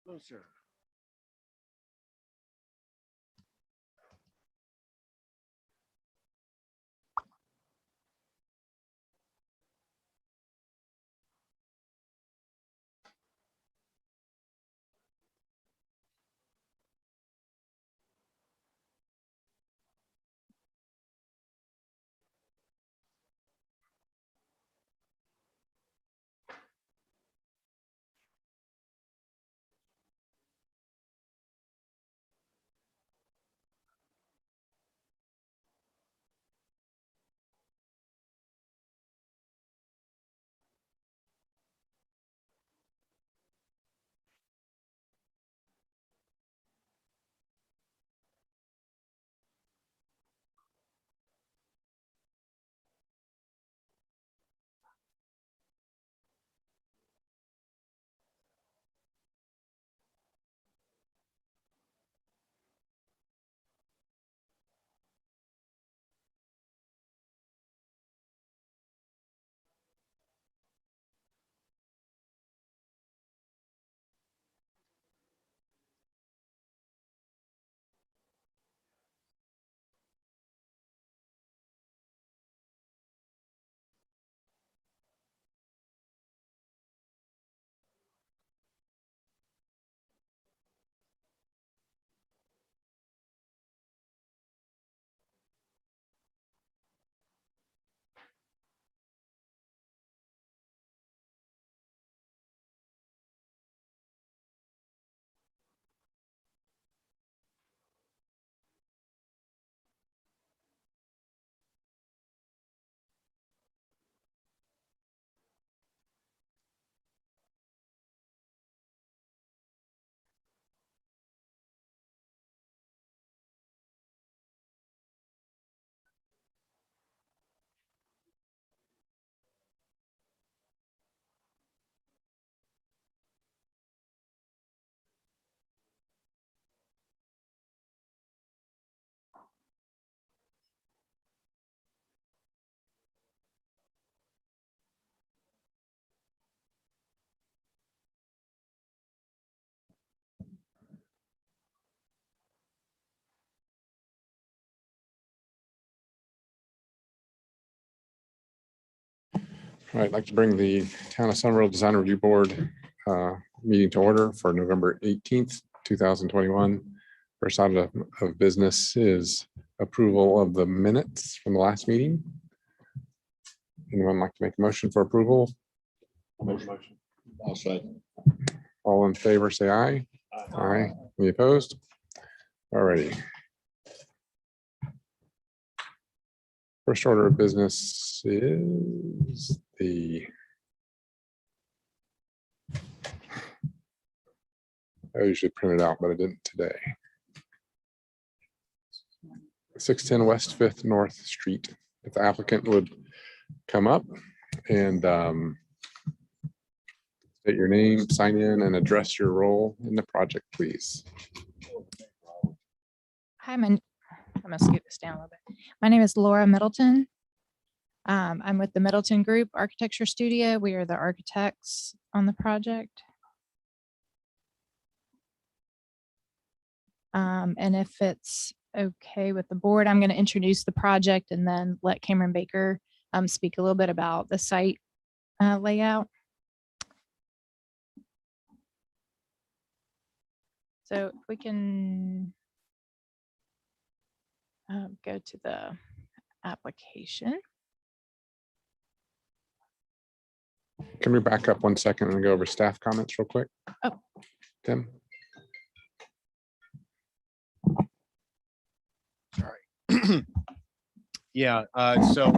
No, sir. All right, I'd like to bring the Town of Somerville Design Review Board meeting to order for November 18th, 2021. First item of business is approval of the minutes from the last meeting. Anyone like to make a motion for approval? Motion. I'll say. All in favor, say aye. Aye. Any opposed? All righty. First order of business is I usually print it out, but I didn't today. 610 West 5th North Street. If the applicant would come up and state your name, sign in, and address your role in the project, please. Hi, I'm gonna scoot this down a little bit. My name is Laura Middleton. I'm with the Middleton Group Architecture Studio. We are the architects on the project. And if it's okay with the board, I'm going to introduce the project and then let Cameron Baker speak a little bit about the site layout. So if we can go to the application. Can we back up 1 second and go over staff comments real quick? Oh. Tim? Sorry. Yeah, so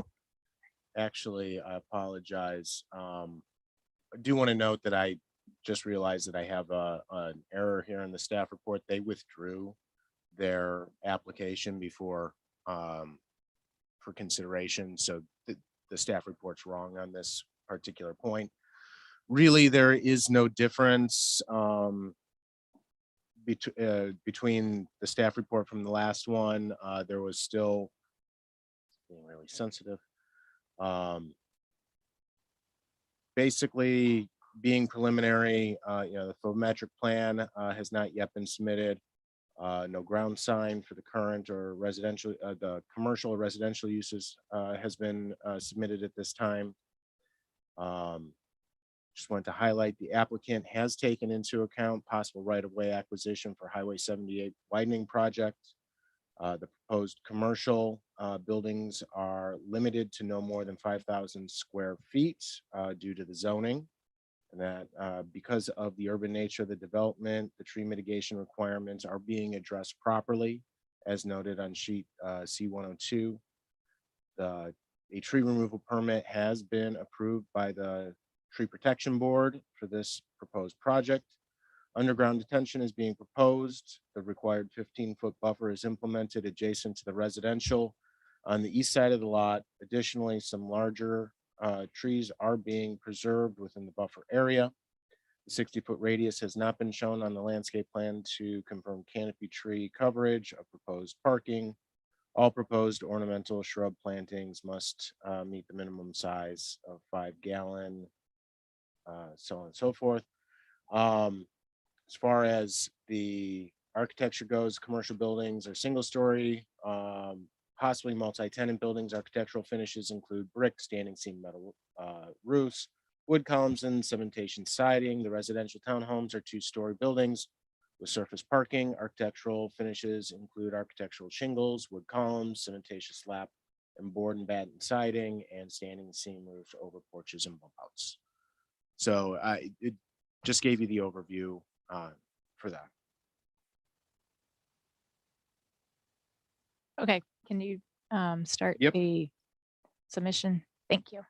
actually, I apologize. I do want to note that I just realized that I have an error here in the staff report. They withdrew their application before for consideration. So the staff report's wrong on this particular point. Really, there is no difference between the staff report from the last one. There was still being really sensitive. Basically, being preliminary, the photometric plan has not yet been submitted. No ground sign for the current or residential, the commercial or residential uses has been submitted at this time. Just wanted to highlight the applicant has taken into account possible right-of-way acquisition for Highway 78 widening project. The proposed commercial buildings are limited to no more than 5,000 square feet due to the zoning. And that because of the urban nature of the development, the tree mitigation requirements are being addressed properly, as noted on sheet C102. A tree removal permit has been approved by the Tree Protection Board for this proposed project. Underground detention is being proposed. The required 15-foot buffer is implemented adjacent to the residential on the east side of the lot. Additionally, some larger trees are being preserved within the buffer area. The 60-foot radius has not been shown on the landscape plan to confirm canopy tree coverage of proposed parking. All proposed ornamental shrub plantings must meet the minimum size of 5-gallon, so on and so forth. As far as the architecture goes, commercial buildings are single-story, possibly multi-tenant buildings. Architectural finishes include brick, standing seam metal roofs, wood columns, and cementation siding. The residential townhomes are 2-story buildings with surface parking. Architectural finishes include architectural shingles, wood columns, cementation slab, and board and batten siding, and standing seam roofs over porches and bump outs. So it just gave you the overview for that. Okay, can you start Yep. the submission? Thank you.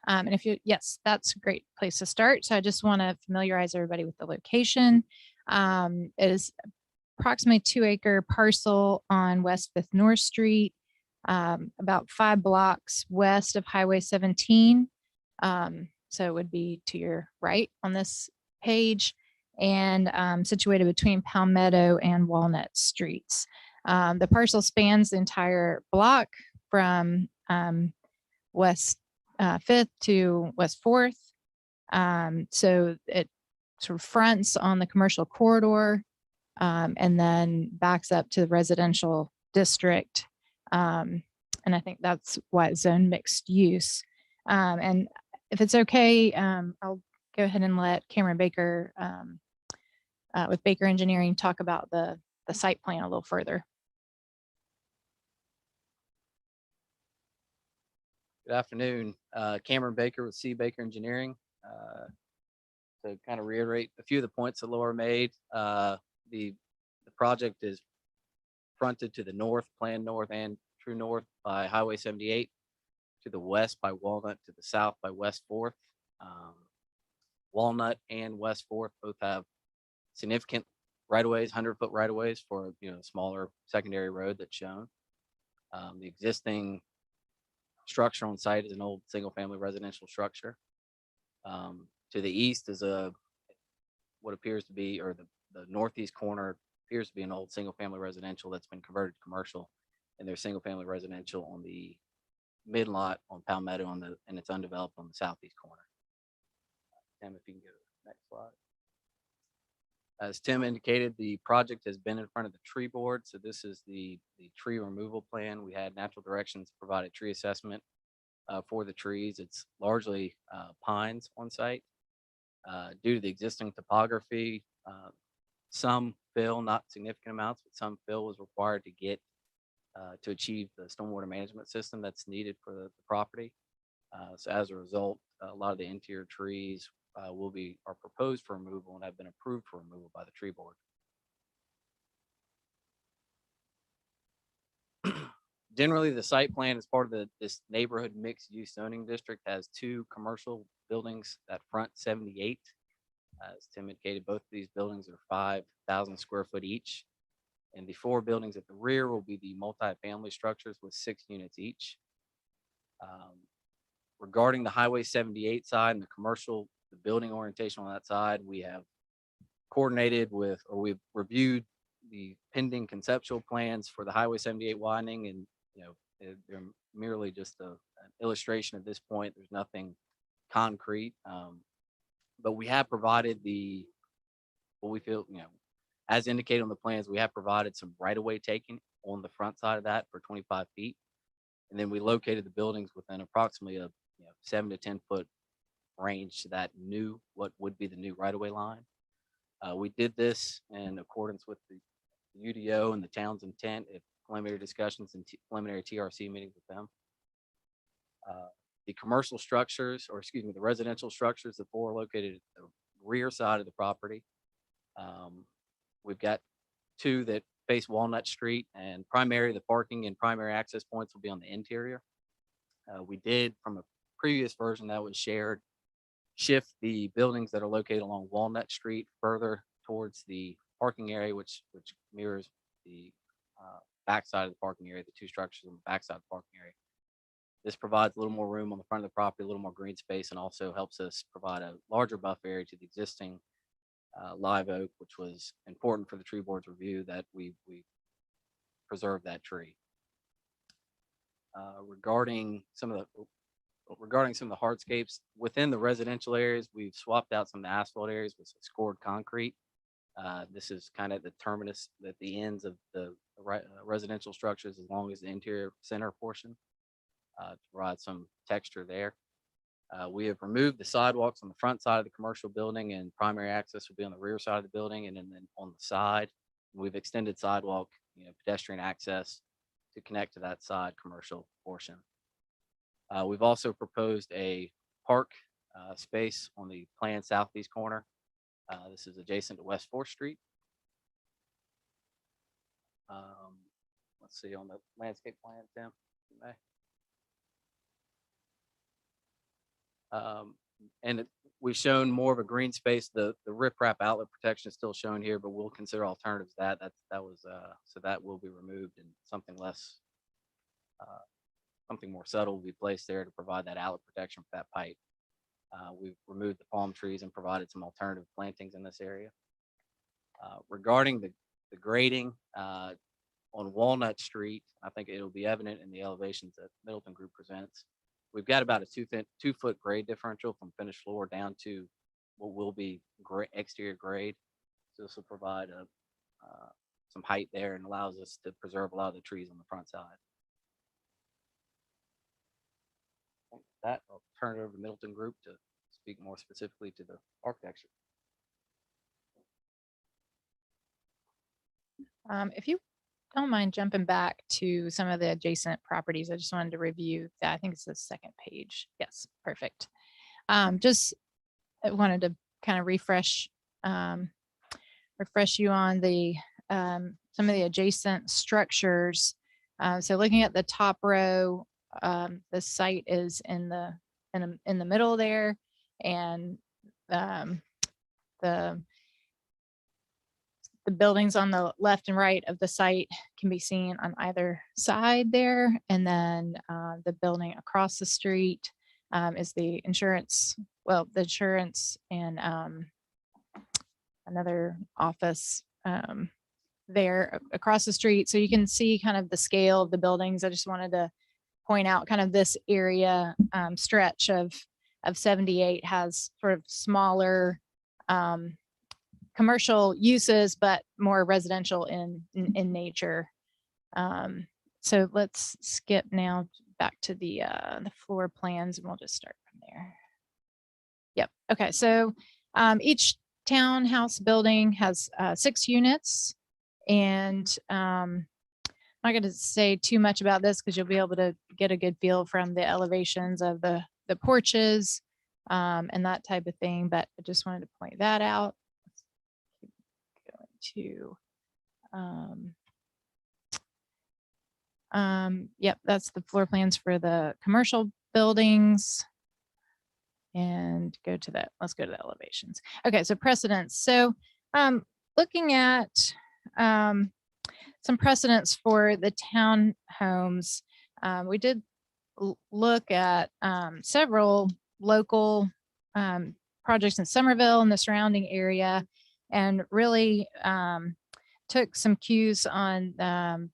And if you, yes, that's a great place to start. So I just want to familiarize everybody with the location. It is approximately 2-acre parcel on West 5th North Street, about 5 blocks west of Highway 17. So it would be to your right on this page, and situated between Palmetto and Walnut Streets. The parcel spans the entire block from West 5th to West 4th. So it sort of fronts on the commercial corridor and then backs up to the residential district. And I think that's why it's zoned mixed use. And if it's okay, I'll go ahead and let Cameron Baker with Baker Engineering talk about the site plan a little further. Good afternoon, Cameron Baker with C. Baker Engineering. To kind of reiterate a few of the points that Laura made, the project is fronted to the north, planned north and true north by Highway 78, to the west by Walnut, to the south by West 4th. Walnut and West 4th both have significant right-of-ways, 100-foot right-of-ways for smaller secondary road that's shown. The existing structure on site is an old single-family residential structure. To the east is what appears to be, or the northeast corner appears to be an old single-family residential that's been converted to commercial, and there's single-family residential on the mid lot on Palmetto and it's undeveloped on the southeast corner. Tim, if you can go to the next slide. As Tim indicated, the project has been in front of the tree board. So this is the tree removal plan. We had Natural Directions provide a tree assessment for the trees. It's largely pines on site. Due to the existing topography, some fill, not significant amounts, but some fill was required to get to achieve the stormwater management system that's needed for the property. So as a result, a lot of the interior trees are proposed for removal and have been approved for removal by the tree board. Generally, the site plan as part of this neighborhood mixed use zoning district has 2 commercial buildings that front 78. As Tim indicated, both of these buildings are 5,000 square foot each. And the 4 buildings at the rear will be the multifamily structures with 6 units each. Regarding the Highway 78 side and the building orientation on that side, we have coordinated with, or we've reviewed the pending conceptual plans for the Highway 78 widening, and they're merely just an illustration at this point. There's nothing concrete. But we have provided what we feel, as indicated on the plans, we have provided some right-of-way taking on the front side of that for 25 feet. And then we located the buildings within approximately a 7 to 10 foot range to that what would be the new right-of-way line. We did this in accordance with the UDO and the town's intent at preliminary discussions and preliminary TRC meetings with them. The commercial structures, or excuse me, the residential structures, the four are located at the rear side of the property. We've got two that face Walnut Street, and the parking and primary access points will be on the interior. We did, from a previous version that was shared, shift the buildings that are located along Walnut Street further towards the parking area, which mirrors the backside of the parking area, the two structures on the backside of the parking area. This provides a little more room on the front of the property, a little more green space, and also helps us provide a larger buffer area to the existing live oak, which was important for the tree board's review, that we preserve that tree. Regarding some of the hardscapes within the residential areas, we've swapped out some of the asphalt areas with some scored concrete. This is kind of the terminus at the ends of the residential structures, as long as the interior center portion, to provide some texture there. We have removed the sidewalks on the front side of the commercial building, and primary access will be on the rear side of the building, and then on the side, we've extended sidewalk, pedestrian access to connect to that side commercial portion. We've also proposed a park space on the planned southeast corner. This is adjacent to West 4th Street. Let's see on the landscape plan, Tim. We've shown more of a green space. The riprap outlet protection is still shown here, but we'll consider alternatives. So that will be removed, and something less, something more subtle will be placed there to provide that outlet protection for that pipe. We've removed the palm trees and provided some alternative plantings in this area. Regarding the grading on Walnut Street, I think it'll be evident in the elevations that Middleton Group presents. We've got about a 2 foot grade differential from finished floor down to what will be exterior grade. So this will provide some height there and allows us to preserve a lot of the trees on the front side. With that, I'll turn it over to Middleton Group to speak more specifically to the architecture. If you don't mind jumping back to some of the adjacent properties, I just wanted to review that. I think it's the second page. Yes, perfect. Just I wanted to kind of refresh you on the some of the adjacent structures. So looking at the top row, the site is in the middle there, and the buildings on the left and right of the site can be seen on either side there. And then the building across the street is the insurance, and another office there across the street. So you can see kind of the scale of the buildings. I just wanted to point out kind of this area stretch of 78 has sort of smaller commercial uses, but more residential in nature. So let's skip now back to the floor plans, and we'll just start from there. Yep. Okay. So each townhouse building has 6 units, and I'm not going to say too much about this because you'll be able to get a good feel from the elevations of the porches and that type of thing. But I just wanted to point that out. To yep, that's the floor plans for the commercial buildings, and let's go to the elevations. Okay, so precedents. So looking at some precedents for the townhomes, we did look at several local projects in Somerville and the surrounding area, and really took some cues on the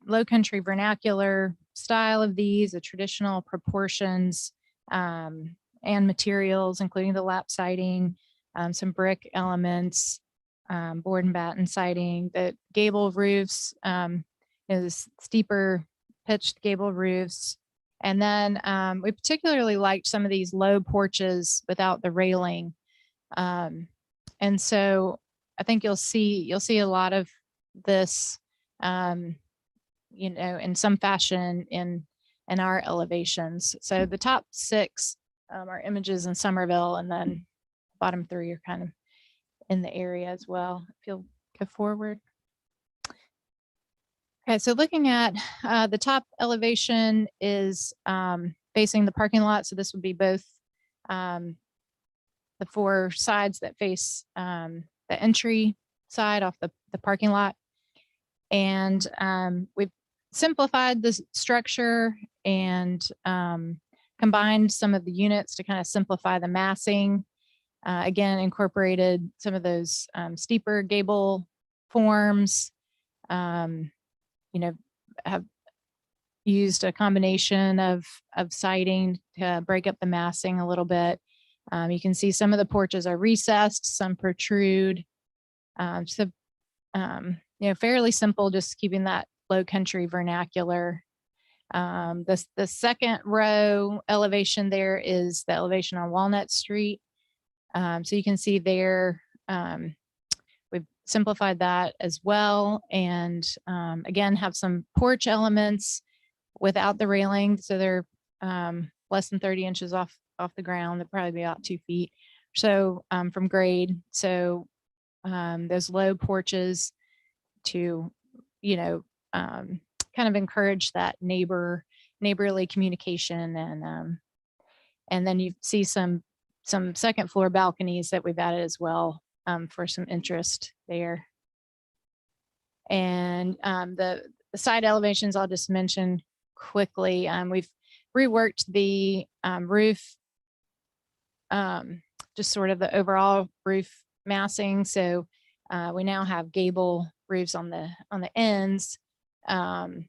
low country vernacular style of these, the traditional proportions, and and materials, including the lap siding, some brick elements, board and batten siding. The gable roofs is steeper pitched gable roofs. And then we particularly liked some of these low porches without the railing. And so I think you'll see a lot of this, you know, in some fashion in our elevations. So the top 6 are images in Somerville, and then bottom 3 are kind of in the area as well. If you'll go forward. Okay, so looking at the top elevation is facing the parking lot. So this would be both the 4 sides that face the entry side off the parking lot. And we've simplified the structure and combined some of the units to kind of simplify the massing. Again, incorporated some of those steeper gable forms. You know, have used a combination of siding to break up the massing a little bit. You can see some of the porches are recessed, some protrude. So, you know, fairly simple, just keeping that low country vernacular. The second row elevation there is the elevation on Walnut Street. So you can see there, we've simplified that as well. And again, have some porch elements without the railing. So they're less than 30 inches off the ground. They'll probably be about 2 feet. So from grade. So those low porches to, you know, kind of encourage that neighborly communication. And then you see some second floor balconies that we've added as well for some interest there. And the side elevations I'll just mention quickly. We've reworked the roof, just sort of the overall roof massing. So we now have gable roofs on the ends. And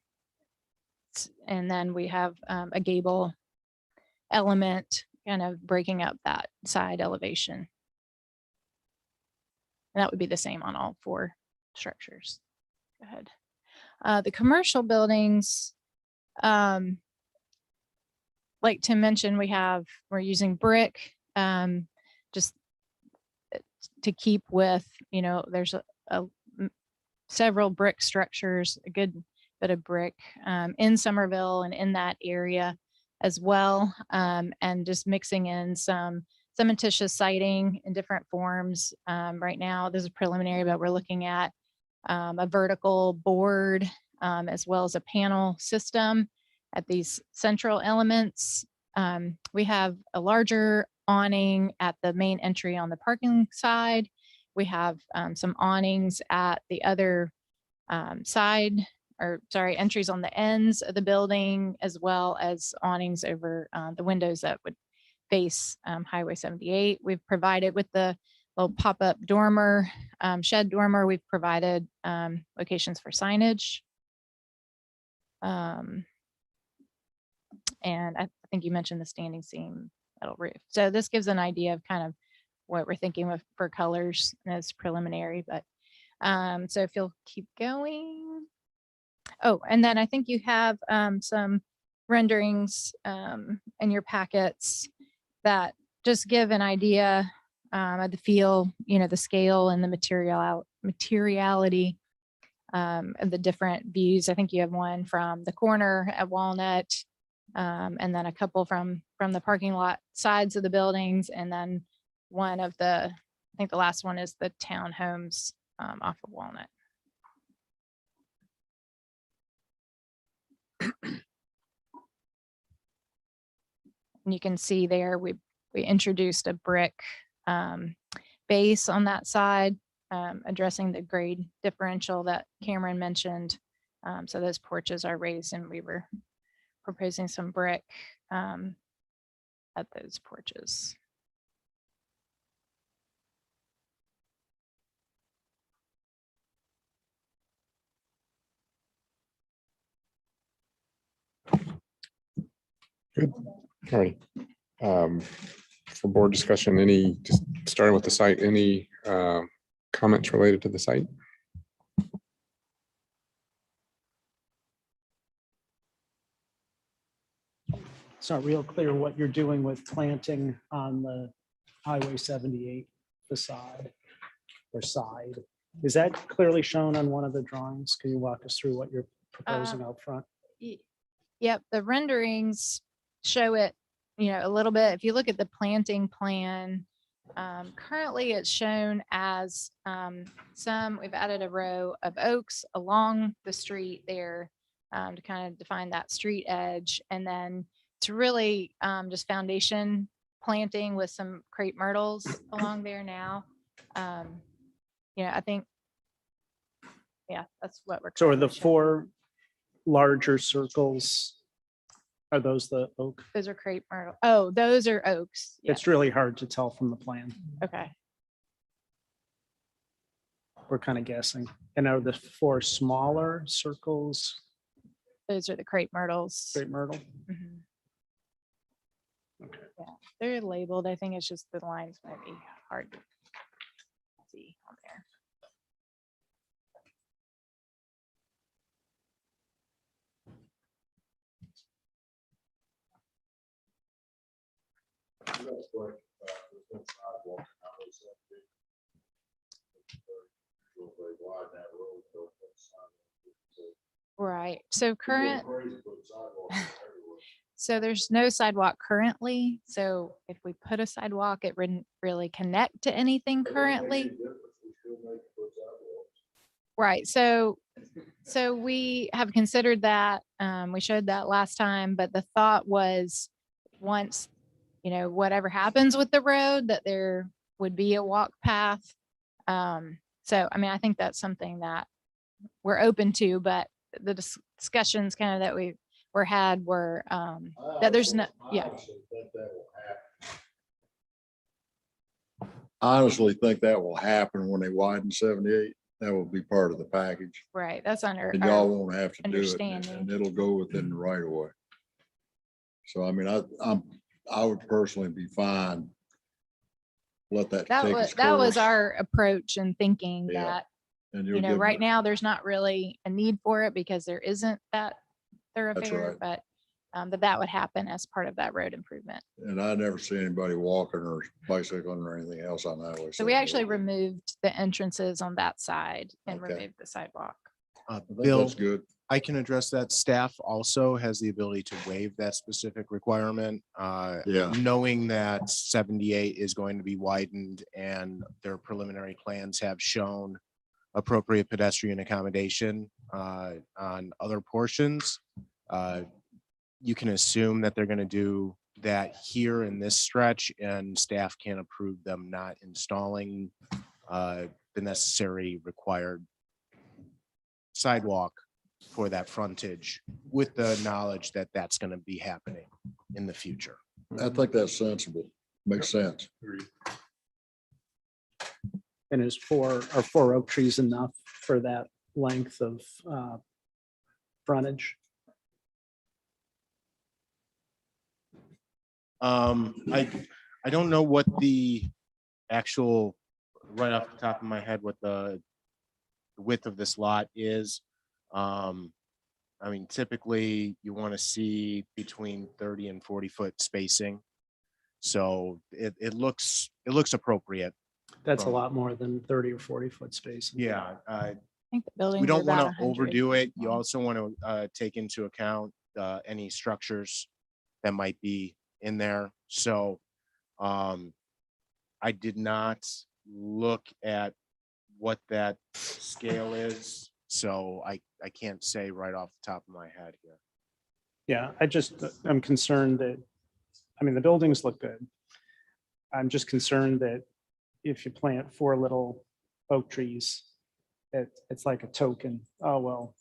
then we have a gable element kind of breaking up that side elevation. And that would be the same on all 4 structures. Go ahead. The commercial buildings, like Tim mentioned, we're using brick just to keep with, you know, there's several brick structures, a good bit of brick in Somerville and in that area as well. And just mixing in some cementitious siding in different forms. Right now, there's a preliminary, but we're looking at a vertical board as well as a panel system at these central elements. We have a larger awning at the main entry on the parking side. We have some awnings at the other entries on the ends of the building, as well as awnings over the windows that would face Highway 78. We've provided with the little pop-up dormer, shed dormer, we've provided locations for signage. And I think you mentioned the standing seam metal roof. So this gives an idea of kind of what we're thinking of for colors as preliminary, but so if you'll keep going. Oh, and then I think you have some renderings in your packets that just give an idea of the feel, you know, the scale and the materiality of the different views. I think you have one from the corner at Walnut, and then a couple from the parking lot sides of the buildings, and then one of I think the last one is the townhomes off of Walnut. And you can see there we introduced a brick base on that side, addressing the grade differential that Cameron mentioned. So those porches are raised, and we were proposing some brick at those porches. Good. All right. for board discussion, just starting with the site, any comments related to the site? It's not real clear what you're doing with planting on the Highway 78 facade or side. Is that clearly shown on one of the drawings? Can you walk us through what you're proposing out front? Yep, the renderings show it, a little bit. If you look at the planting plan, currently it's shown as we've added a row of oaks along the street there to kind of define that street edge. And then it's really just foundation planting with some crepe myrtles along there now. I think, that's what we're. So are the currently showing. 4 larger circles, are those the oak? Those are crepe myrtle. Oh, those are oaks. Yeah. It's really hard to tell from the plan. Okay. We're kind of guessing. And are the 4 smaller circles Those are the crepe myrtles. crepe myrtle? Mhm. Okay. Yeah, they're labeled. I think it's just the lines might be hard to see on there. Right. So so there's no sidewalk currently. So if we put a sidewalk, it wouldn't really connect to anything currently. Right. So we have considered that. We showed that last time, but the thought was once, whatever happens with the road, that there would be a walk path. I think that's something that we're open to, but the discussions kind of that were had were that there's no, yeah. I honestly think that will happen when they widen 78. That will be part of the package. Right. That's under. And our- y'all won't have to do it, understanding. and it'll go within the right of way. So I mean, I would personally be fine. Let that take its That was course, our approach and thinking Yeah. that, and you'll get- right now there's not really a need for it because there isn't that thoroughfare, right. but that would happen as part of that road improvement. And I never see anybody walking or bicycling or anything else on that way. So we actually removed the entrances on that side and Okay. removed the sidewalk. Bill, That's good. I can address that. Staff also has the ability to waive that specific requirement. Yeah. Knowing that 78 is going to be widened and their preliminary plans have shown appropriate pedestrian accommodation on other portions. You can assume that they're going to do that here in this stretch, and staff can approve them not installing the necessary required sidewalk for that frontage, with the knowledge that that's going to be happening in the future. I think that's sensible. Makes sense. And are 4 oak trees enough for that length of frontage? I don't know what the actual, right off the top of my head, what the width of this lot is. Typically you want to see between 30 and 40-foot spacing. So it looks appropriate. That's a lot more than 30 or 40-foot space. Yeah. I think the building. We don't want to overdo it. You also want to take into account any structures that might be in there. So I did not look at what that scale is. So I can't say right off the top of my head here. Yeah, I'm concerned that, the buildings look good. I'm just concerned that if you plant 4 little oak trees, it's like a token. Oh, well,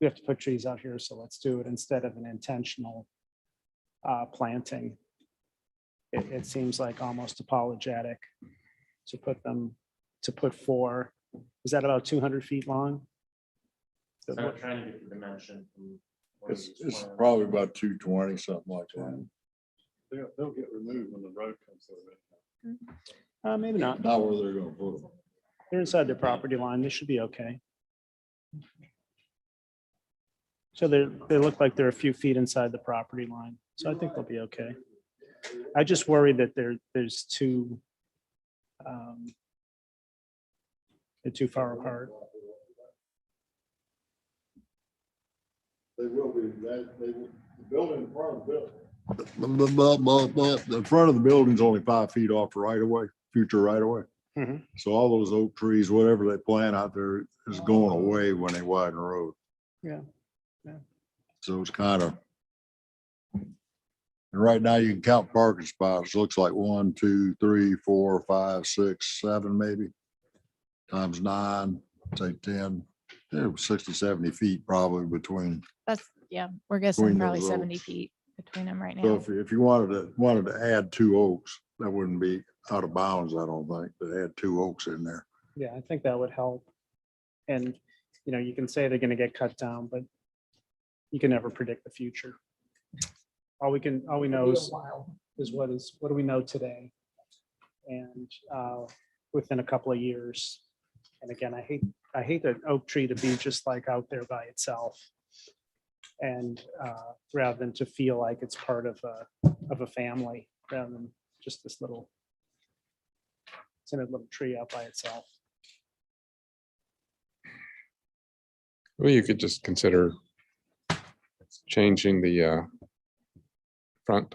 we have to put trees out here, so let's do it instead of an intentional planting. It seems like almost apologetic to put 4. Is that about 200 feet long? I'm trying to get the dimension. It's probably about 220, something like that. They'll get removed when the road comes through. Maybe not. Not where they're gonna put them. They're inside their property line. They should be okay. So they look like they're a few feet inside the property line. So I think they'll be okay. I just worry that there's two, they're too far apart. They will be, the building in front of the building. The front of the building's only 5 feet off the right of way, future right of way. Mhm. So all those oak trees, whatever they plant out there is going away when they widen the road. Yeah. So it's kind of. And right now you can count parking spots. Looks like 1, 2, 3, 4, 5, 6, 7, maybe. Times 9, say 10, 60, 70 feet probably between. That's, yeah, we're guessing Between probably those 70 oaks. feet between them right So now. if you wanted to add 2 oaks, that wouldn't be out of bounds, I don't think, to add 2 oaks in there. Yeah, I think that would help. And, you can say they're gonna get cut down, but you can never predict the future. All we know is what do we know today? And within a couple of years. And again, I hate an oak tree to be just like out there by itself. And rather than to feel like it's part of a family, rather than just this little, it's in a little tree out by itself. Well, you could just consider changing the front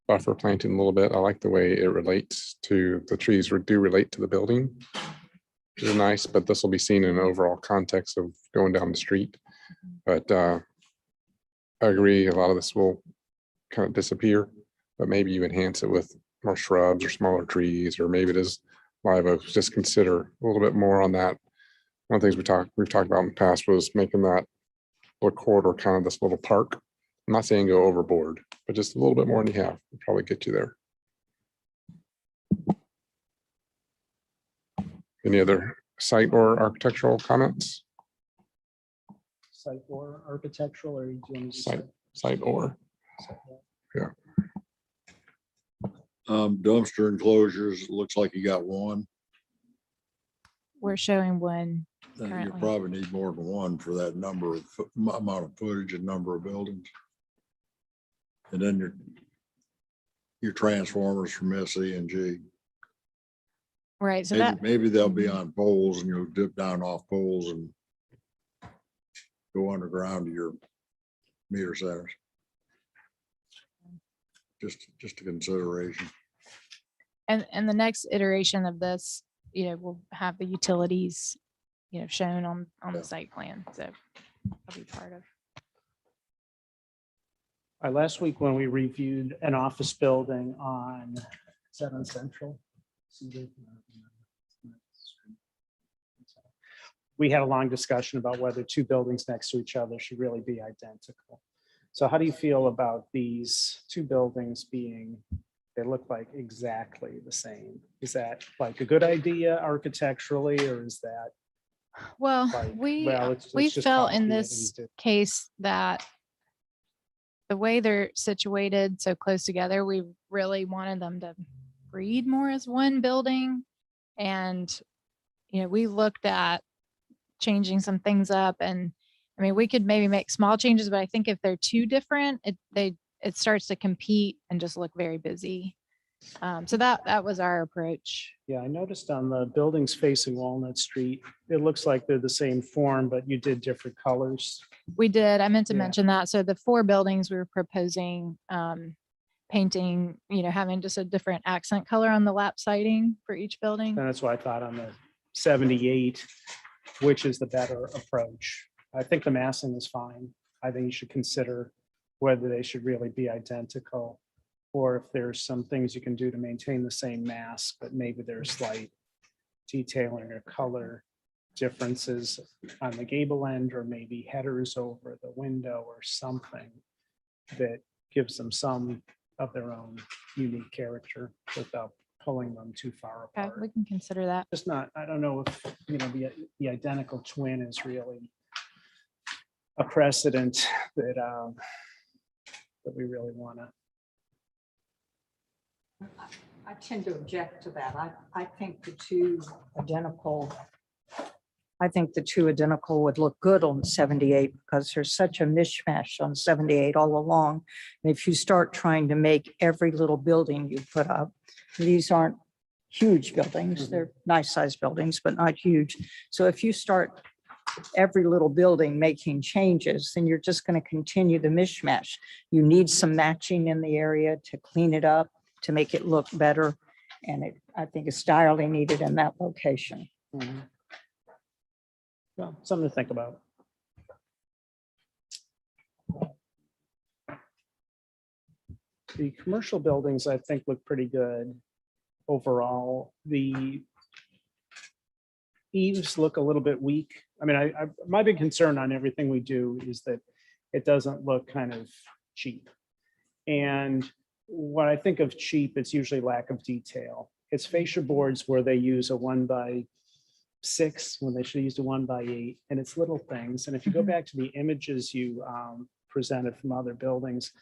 buffer planting a little bit. I like the way it relates to the trees do relate to the building. They're nice, but this will be seen in an overall context of going down the street. But I agree, a lot of this will kind of disappear, but maybe you enhance it with more shrubs or smaller trees, or maybe it is live oaks. Just consider a little bit more on that. One of the things we've talked about in the past was making that little corridor kind of this little park. I'm not saying go overboard, but just a little bit more than you have will probably get you there. Any other site or architectural comments? Site or architectural, or you doing Site. Site or, Dumpster enclosures, looks like you got 1. We're showing one. You Currently. probably need more than 1 for that number of amount of footage and number of buildings. And then your transformers from SE&G. Right, so that, Maybe they'll be Mhm. on poles and you'll dip down off poles and go underground to your meter centers. Just a consideration. and the next iteration of this, we'll have the utilities, shown on Yeah. the site plan, so I'll be part of. Last week when we reviewed an office building on 7 Central. We had a long discussion about whether 2 buildings next to each other should really be identical. So how do you feel about these 2 buildings being, they look like exactly the same? Is that like a good idea architecturally, or is that? Well, Like, we let's just felt copy in it this and do- case that the way they're situated so close together, we really wanted them to read more as one building. And, we looked at changing some things up, and I mean, we could maybe make small changes, but I think if they're too different, it starts to compete and just look very busy. So that was our approach. Yeah, I noticed on the buildings facing Walnut Street, it looks like they're the same form, but you did different colors. We did. I meant to Yeah. mention that. So the 4 buildings we were proposing, painting, having just a different accent color on the lap siding for each building. And that's why I thought on the 78, which is the better approach. I think the massing is fine. I think you should consider whether they should really be identical, or if there's some things you can do to maintain the same mass, but maybe there's slight detailing or color differences on the gable end, or maybe headers over the window or something that gives them some of their own unique character without pulling them too far Okay, apart. we can consider that. Just not, I don't know if, the identical twin is really a precedent that we really want to I tend to object to that. I think the two identical, I think the two identical would look good on 78 because there's such a mishmash on 78 all along. And if you start trying to make every little building you put up, these aren't huge buildings. They're nice sized buildings, but not huge. So if you start every little building making changes, then you're just going to continue the mishmash. You need some matching in the area to clean it up, to make it look better. And I think it's direly needed in that location. Mhm. Well, something to think about. The commercial buildings, I think, look pretty good overall. The eaves look a little bit weak. I mean, my big concern on everything we do is that it doesn't look kind of cheap. And when I think of cheap, it's usually lack of detail. It's fascia boards where they use a 1x6 when they should use a 1x8, and it's little things. And if you go back to the images you presented from other buildings,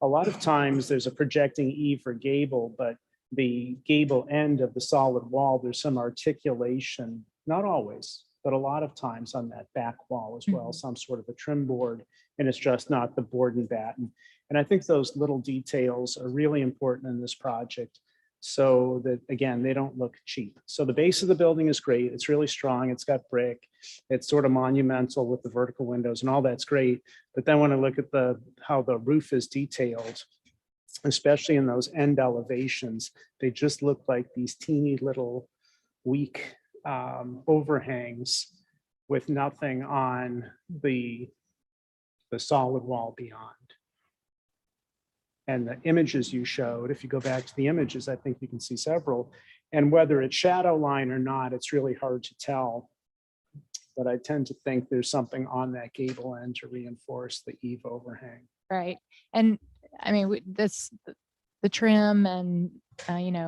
a lot of times there's a projecting eave or gable, but the gable end of the solid wall, there's some articulation, not always, but a lot of times on that back wall as well, some sort of a trim board, and it's just not the board and batten. And I think those little details are really important in this project so that, again, they don't look cheap. So the base of the building is great. It's really strong. It's got brick. It's sort of monumental with the vertical windows and all that's great. But then when I look at how the roof is detailed, especially in those end elevations, they just look like these teeny little weak overhangs with nothing on the solid wall beyond. And the images you showed, if you go back to the images, I think you can see several. And whether it's shadow line or not, it's really hard to tell. But I tend to think there's something on that gable end to reinforce the eave overhang. Right. And I mean, the trim and,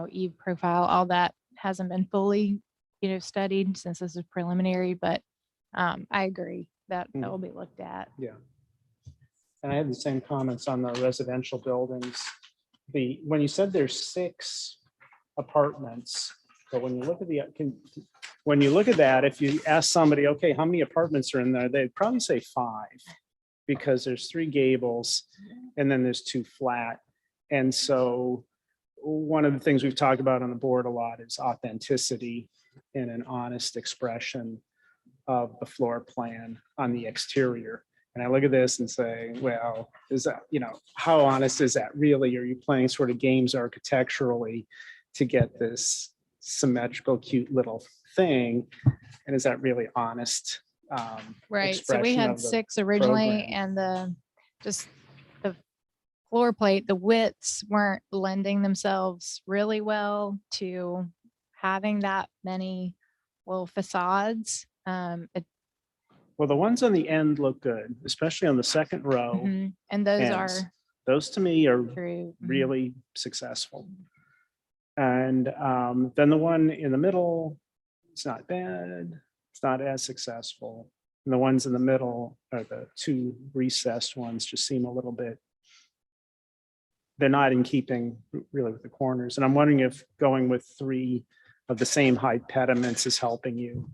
eave profile, all that hasn't been fully, studied since this is preliminary, but I agree that that will be looked at. Yeah. And I had the same comments on the residential buildings. When you said there's 6 apartments, but when you look at that, if you ask somebody, okay, how many apartments are in there? They'd probably say 5 because there's 3 gables and then there's 2 flat. And so one of the things we've talked about on the board a lot is authenticity and an honest expression of the floor plan on the exterior. And I look at this and say, well, is that, how honest is that really? Are you playing sort of games architecturally to get this symmetrical, cute little thing? And is that really honest? Right. So we expression had of the 6 originally, program? and the floor plate, the widths weren't lending themselves really well to having that many little facades. Well, the ones on the end look good, especially on the second row. And those And are those to me are true. really successful. And then the one in the middle, it's not bad. It's not as successful. And the ones in the middle are the 2 recessed ones, just seem a little bit, they're not in keeping really with the corners. And I'm wondering if going with 3 of the same height pediments is helping you,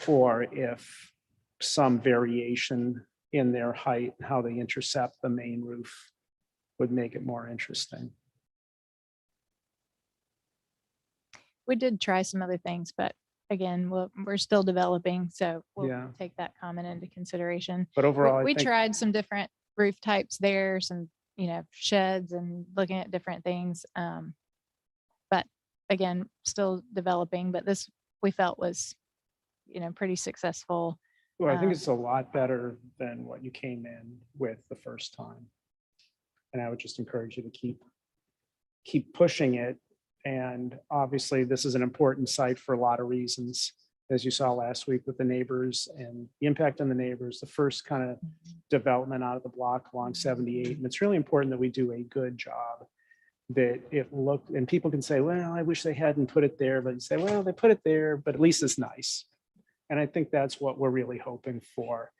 or if some variation in their height, how they intercept the main roof would make it more interesting. We did try some other things, but again, we're still developing, so we'll Yeah. take that comment into consideration. But overall, I We think, tried some different roof types there, some, sheds and looking at different things. But again, still developing, but this we felt was, pretty successful. well, I think it's a lot better than what you came in with the first time. And I would just encourage you to keep pushing it. And obviously, this is an important site for a lot of reasons, as you saw last week with the neighbors and the impact on the neighbors, the first kind of development out of the block along 78. And it's really important that we do a good job, that it looked, and people can say, well, I wish they hadn't put it there, but you say, well, they put it there, but at least it's nice. And I think that's what we're really hoping for,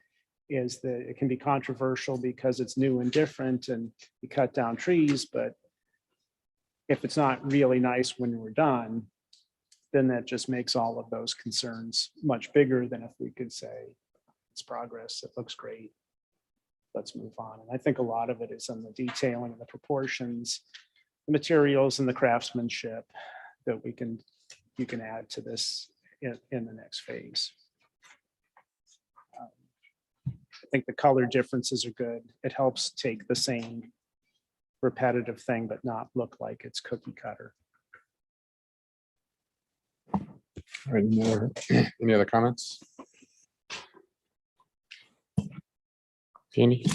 is that it can be controversial because it's new and different and you cut down trees, but if it's not really nice when we're done, then that just makes all of those concerns much bigger than if we could say, it's progress, it looks great, let's move on. And I think a lot of it is on the detailing, the proportions, the materials and the craftsmanship that you can add to this in the next phase. I think the color differences are good. It helps take the same repetitive thing, but not look like it's cookie cutter. All right, any other comments? Andy?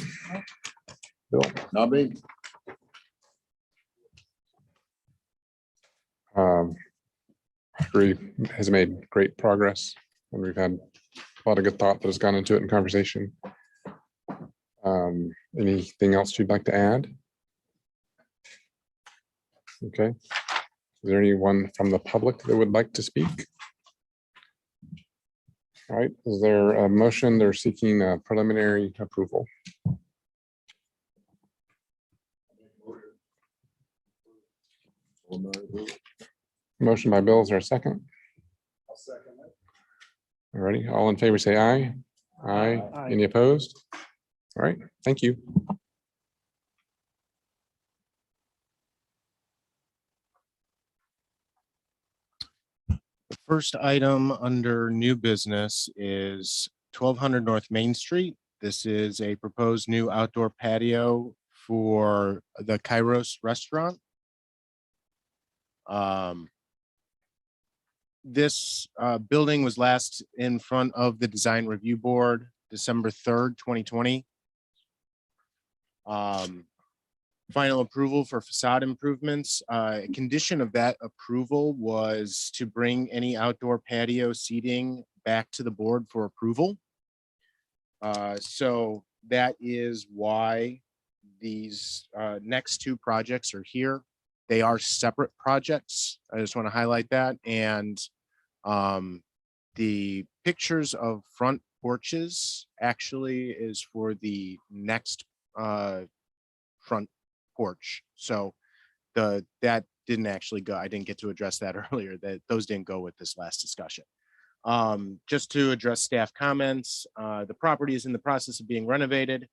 Bill? Not me. Agree, has made great progress, and we've had a lot of good thought that has gone into it in conversation. Anything else you'd like to add? Okay. Is there anyone from the public that would like to speak? All right, is there a motion? They're seeking a preliminary approval. Motion by Bill, is there a second? I'll second it. All righty, all in favor, say aye. Aye. Aye. Any opposed? All right, thank you. The first item under new business is 1200 North Main Street. This is a proposed new outdoor patio for the Kairos restaurant. This building was last in front of the Design Review Board, December 3rd, 2020. Final approval for facade improvements. A condition of that approval was to bring any outdoor patio seating back to the board for approval. So that is why these next two projects are here. They are separate projects. I just want to highlight that. And the pictures of front porches actually is for the next front porch. So that didn't actually go. I didn't get to address that earlier. That those didn't go with this last discussion. Just to address staff comments, the property is in the process of being renovated.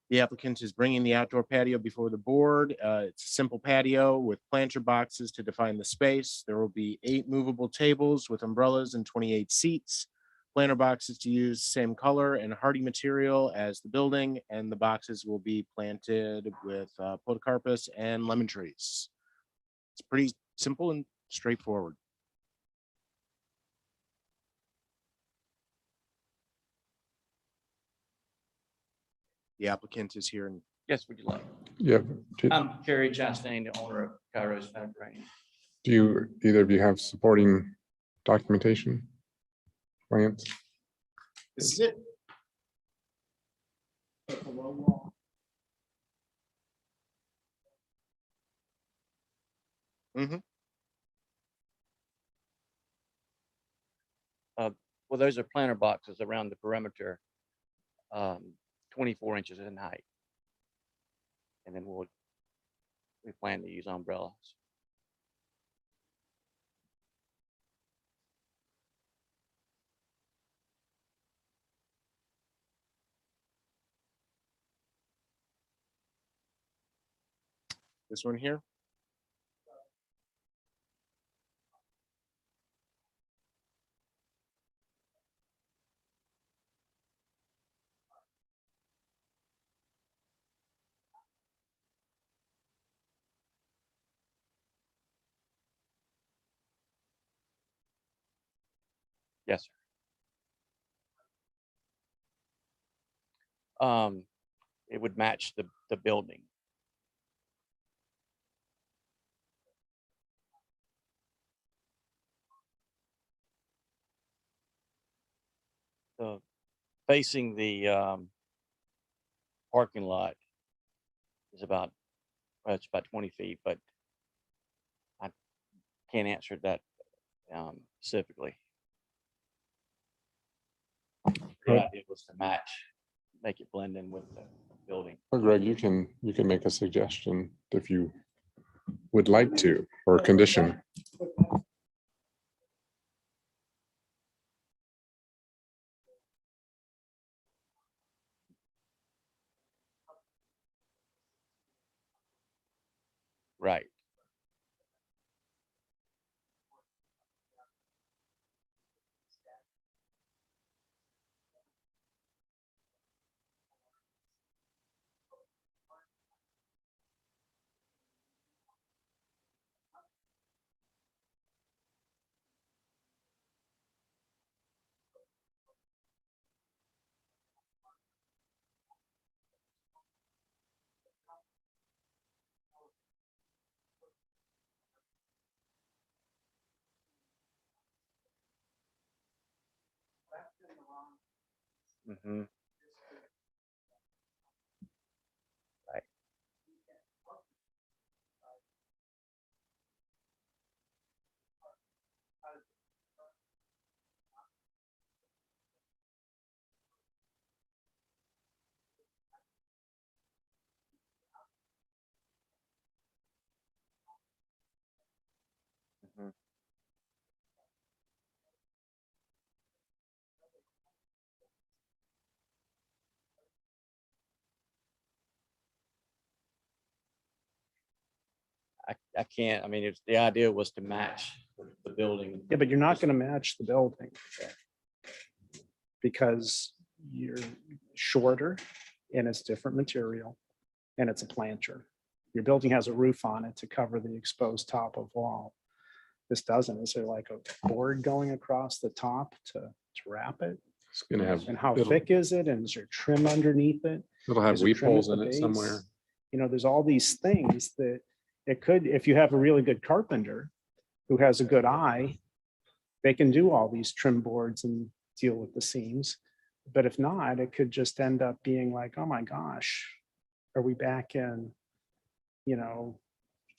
The applicant is bringing the outdoor patio before the board. It's a simple patio with planter boxes to define the space. There will be 8 movable tables with umbrellas and 28 seats. Planter boxes to use same color and hardy material as the building, and the boxes will be planted with podocarpus and lemon trees. It's pretty simple and straightforward. The applicant is here and Yes, would you like? Yeah. I'm Kerry Chastain, the owner of Kairos Mediterranean. Do you, either of you have supporting documentation? Plans? this is it. Mhm. Well, those are planter boxes around the perimeter, 24 inches in height. And then we plan to use umbrellas. This one here. Yes, sir. It would match the building. Facing the parking lot is about, well, it's about 20 feet, but I can't answer that specifically. The Right. idea was to match, make it blend in with the building. Well, Greg, you can make a suggestion if you would like to, or condition. Right. Mhm. Right. Mhm. I can't, I mean, it's, the idea was to match the building. Yeah, but you're not gonna match the building. Because you're shorter and it's different material and it's a planter. Your building has a roof on it to cover the exposed top of wall. This doesn't. Is there like a board going across the top to wrap it? It's gonna have, And how it'll thick is it? And is there trim underneath it? it'll have Is there weep trim at holes the in it base? somewhere. You know, there's all these things that it could, if you have a really good carpenter who has a good eye, they can do all these trim boards and deal with the seams. But if not, it could just end up being like, oh my gosh, are we back in, you know,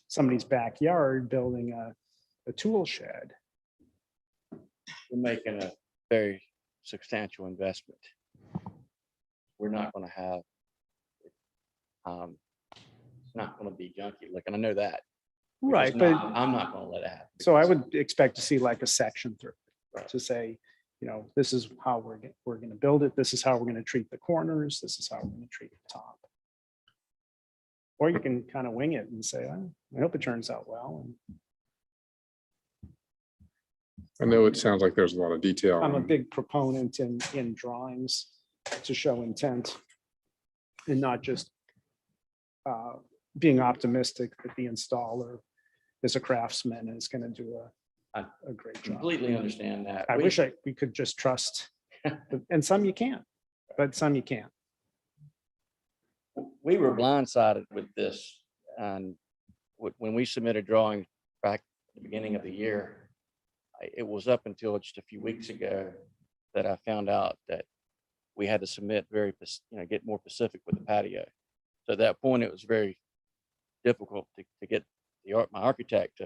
somebody's backyard building a tool shed? We're making a very substantial investment. We're not gonna have, it's not gonna be junky looking. I know that. It's Right, just but not- I'm not gonna let it happen. so I because- would expect to see like a section through Right. to say, you know, this is how we're gonna build it. This is how we're gonna treat the corners. This is how we're gonna treat the top. Or you can kind of wing it and say, "Oh, I hope it turns out well. I know it sounds like there's a lot of detail. I'm a on- big proponent in drawings to show intent and not just being optimistic that the installer is a craftsman and is going to do a great job. Completely understand that. I We- wish we could just trust, and some you can't, but some you can't. We were blindsided with this, and when we submitted drawings back at the beginning of the year, it was up until just a few weeks ago that I found out that we had to submit get more specific with the patio. So at that point, it was very difficult to get my architect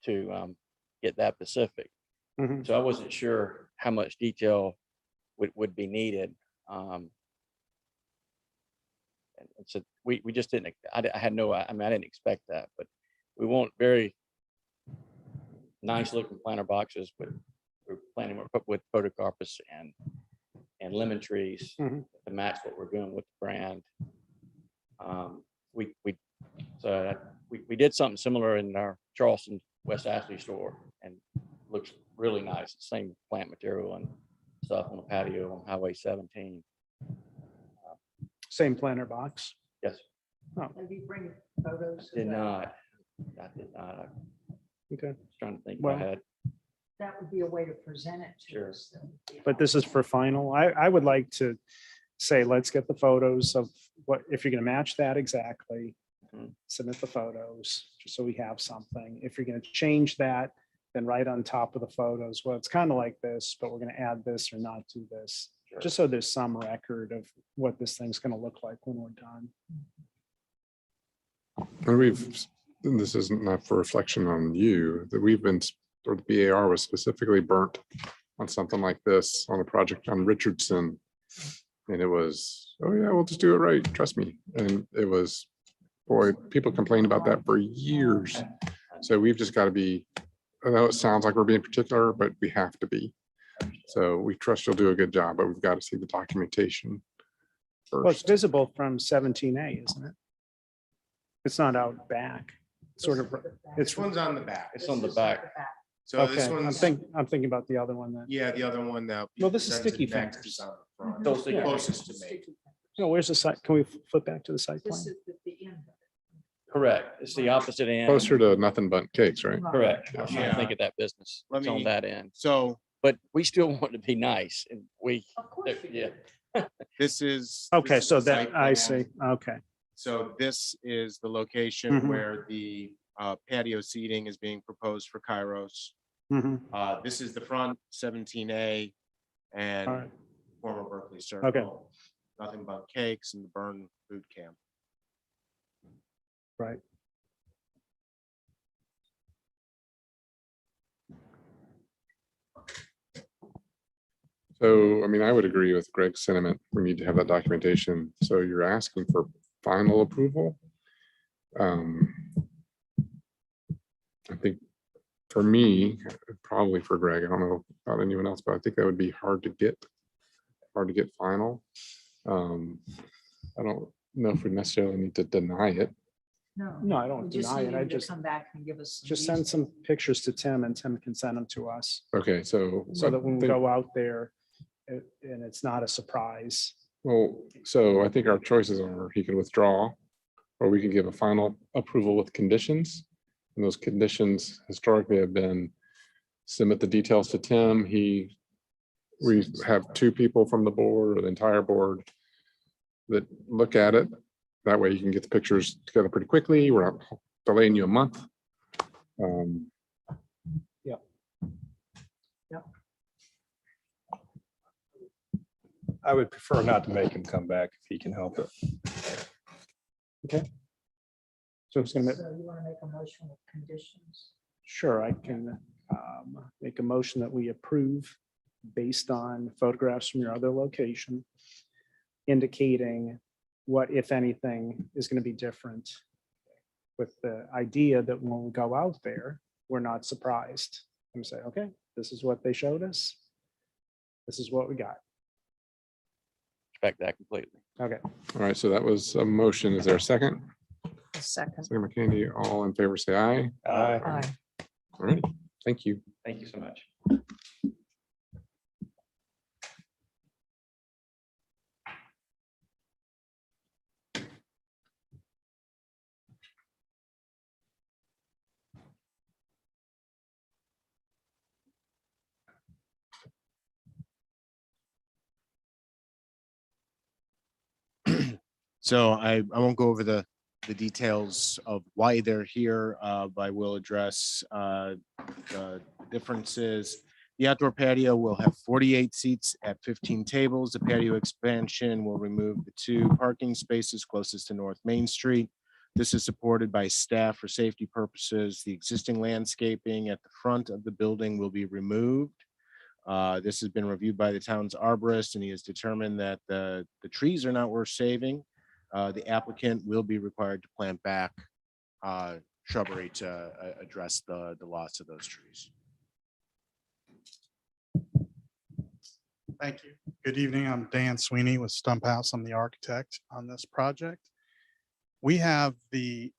to get that specific. Mhm. So I wasn't sure how much detail would be needed. And so we just didn't, I had no, I mean, I didn't expect that, but we want very nice looking planter boxes, but we're planning with photocarpus and lemon trees Mhm. to match what we're doing with the brand. We did something similar in our Charleston West Ashley store and looks really nice. Same plant material and stuff on the patio on Highway 17. Same planter box. Yes, Have you bring photos? of did that? not. I did not. I Okay, was trying to think if Well, I had. That would be a way to present it to Sure. us. That would be but this is for final. I would like to say, let's get the photos of what, if you're going to match that exactly, Mhm. submit the photos, just so we have something. If you're going to change that, then right on top of the photos, well, it's kind of like this, but we're going to add this or not do this. Sure. Just so there's some record of what this thing's going to look like when we're done. And and this isn't not for reflection on you, that we've been, or the BAR was specifically burnt on something like this on a project on Richardson. And it was, oh yeah, we'll just do it right, trust me. And it was boy, people complained about that for years. So we've just got to be, I know it sounds like we're being particular, but we have to be. So we trust you'll do a good job, but we've got to see the documentation Well, it's first. visible from 17A, isn't it? It's not out back, sort of, it's, This one's on the back. It's on the back. So this okay, one's, I'm thinking about the other one then. yeah, the other one that. Well, this is presented sticky next fingers. is on the front, Those sticky Closest to me. No, where's the site? Can we flip back to the site plan? Correct. It's the opposite end. Closer to nothing but cakes, right? Correct. I was trying Yeah. to think of that business. Let It's on me- that end, So but we still want to be nice and we, yeah. this is. Okay, this is so the site that, I plan. see, okay. So this is the location Mhm. where the patio seating is being proposed for Kairos. Mhm. This is the front 17A All and right. former Berkeley Circle. Nothing but cakes and the burn boot camp. Right. So, I mean, I would agree with Greg's sentiment. We need to have that documentation. So you're asking for final approval? I think for me, probably for Greg, I don't know about anyone else, but I think that would be hard to get final. I don't know if we necessarily need to deny it. No, I don't deny it. I just, Come back and give us. just send some pictures to Tim and Tim can send them to us. Okay, so. So that when we I think- go out there, and it's not a surprise. Well, so I think our choices are he can withdraw, or we can give a final approval with conditions. And those conditions historically have been submit the details to Tim. We have two people from the board or the entire board that look at it. That way you can get the pictures together pretty quickly. We're not delaying you a month. I would prefer not to make him come back if he can help it. So who's gonna, So you want to make a motion with conditions? sure, I can make a motion that we approve based on photographs from your other location, indicating what, if anything, is going to be different, with the idea that when we go out there, we're not surprised and say, okay, this is what they showed us. This is what we got. Respect that completely. Okay. All right, so that was a motion. Is there a second? Second. Second, McKinney, all in favor, say aye. Aye. All right, thank you. Thank you so much. So I won't go over the details of why they're here, but I will address the differences. The outdoor patio will have 48 seats at 15 tables. The patio expansion will remove the 2 parking spaces closest to North Main Street. This is supported by staff for safety purposes. The existing landscaping at the front of the building will be removed. This has been reviewed by the town's arborist, and he has determined that the trees are not worth saving. The applicant will be required to plant back shrubbery to address the loss of those trees. Thank you. Good evening. I'm Dan Sweeney with Stump House. I'm the architect on this project. We have the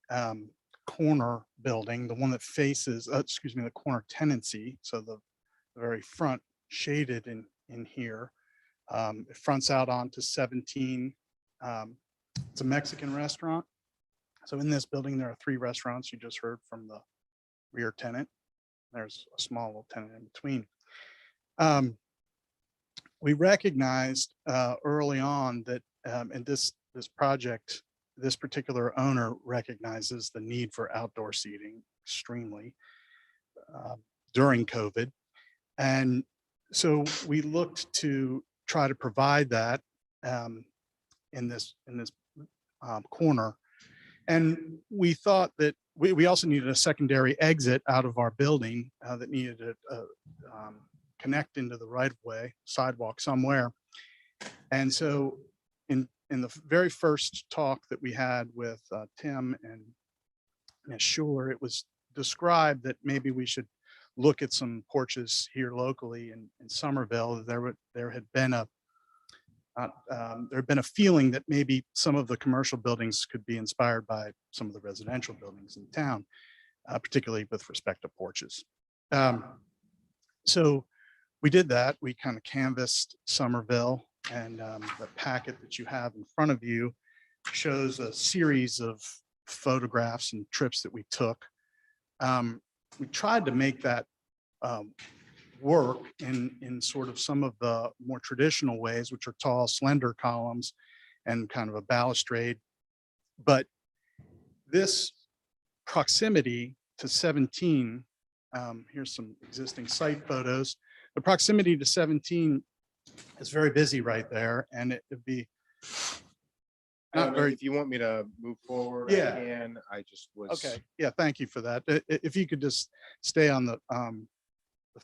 corner building, the one that faces, the corner tenancy. So the very front shaded in here. It fronts out onto 17. It's a Mexican restaurant. So in this building, there are 3 restaurants. You just heard from the rear tenant. There's a small little tenant in between. We recognized early on that in this project, this particular owner recognizes the need for outdoor seating extremely during COVID. And so we looked to try to provide that in this corner. And we thought that we also needed a secondary exit out of our building that needed to connect into the right of way sidewalk somewhere. And so in in the very first talk that we had with Tim and Ms. Schuler, it was described that maybe we should look at some porches here locally in Somerville. There had been a feeling that maybe some of the commercial buildings could be inspired by some of the residential buildings in town, particularly with respect to porches. So we did that. We kind of canvassed Somerville, and the packet that you have in front of you shows a series of photographs and trips that we took. We tried to make that work in sort of some of the more traditional ways, which are tall, slender columns and kind of a balustrade. But this proximity to 17, here's some existing site photos. The proximity to 17 is very busy right there, and it'd be not very. If you want me to move forward, Yeah. I can. I just was. Okay, yeah, thank you for that. If you could just stay on the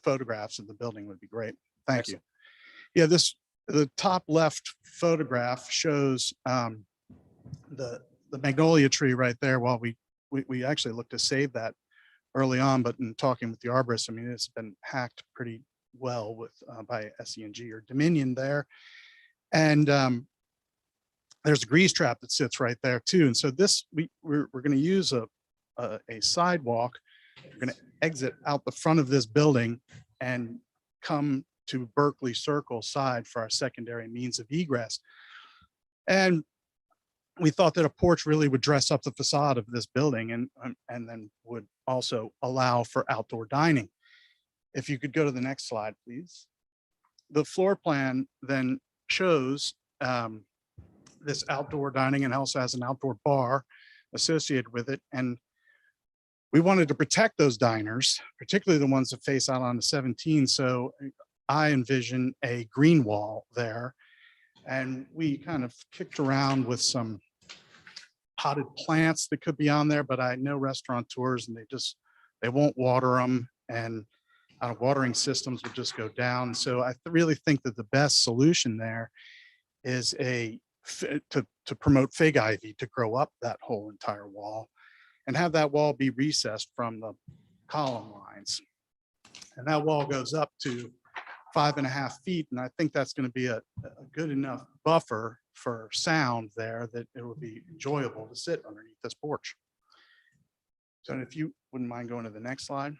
photographs of the building would be great. Thank you. Yeah, the top left photograph shows the magnolia tree right there. While we actually looked to save that early on, but in talking with the arborist, I mean, it's been hacked pretty well with by SENG or Dominion there. And there's a grease trap that sits right there too. And so this, we're going to use a sidewalk. We're going to exit out the front of this building and come to Berkeley Circle side for our secondary means of egress. And we thought that a porch really would dress up the facade of this building and then would also allow for outdoor dining. If you could go to the next slide, please. The floor plan then shows this outdoor dining and also has an outdoor bar associated with it. And we wanted to protect those diners, particularly the ones that face out onto 17. So I envision a green wall there. And we kind of kicked around with some potted plants that could be on there, but I know restaurateurs and they won't water them, and watering systems would just go down. So I really think that the best solution there is to promote fig ivy to grow up that whole entire wall and have that wall be recessed from the column lines. And that wall goes up to 5.5 feet. And I think that's going to be a good enough buffer for sound there that it would be enjoyable to sit underneath this porch. So if you wouldn't mind going to the next slide.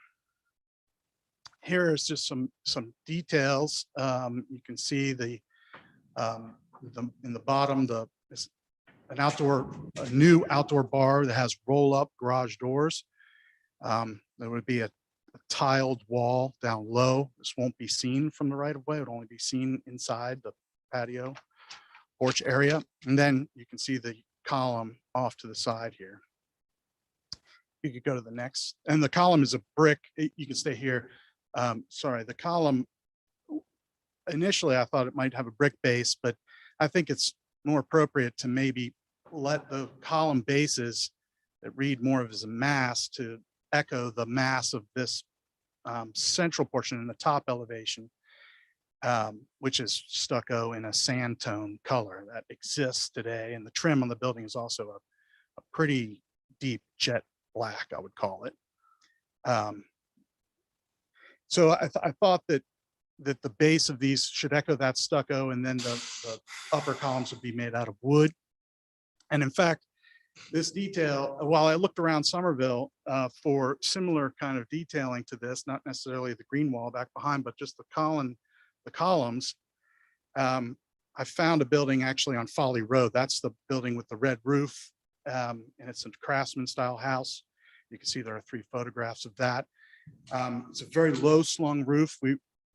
Here is just some details. You can see in the bottom, a new outdoor bar that has roll-up garage doors. There would be a tiled wall down low. This won't be seen from the right of way. It would only be seen inside the patio porch area. And then you can see the column off to the side here. You could go to the next. And the column is a brick. You can stay here. Sorry, the column, initially I thought it might have a brick base, but I think it's more appropriate to maybe let the column bases that read more of as a mass to echo the mass of this central portion in the top elevation, which is stucco in a sand tone color that exists today. And the trim on the building is also a pretty deep jet black, I would call it. So I thought that the base of these should echo that stucco, and then the upper columns would be made out of wood. And in fact, this detail, while I looked around Somerville for similar kind of detailing to this, not necessarily the green wall back behind, but just the columns, I found a building actually on Folly Road. That's the building with the red roof, and it's a craftsman style house. You can see there are 3 photographs of that. It's a very low slung roof.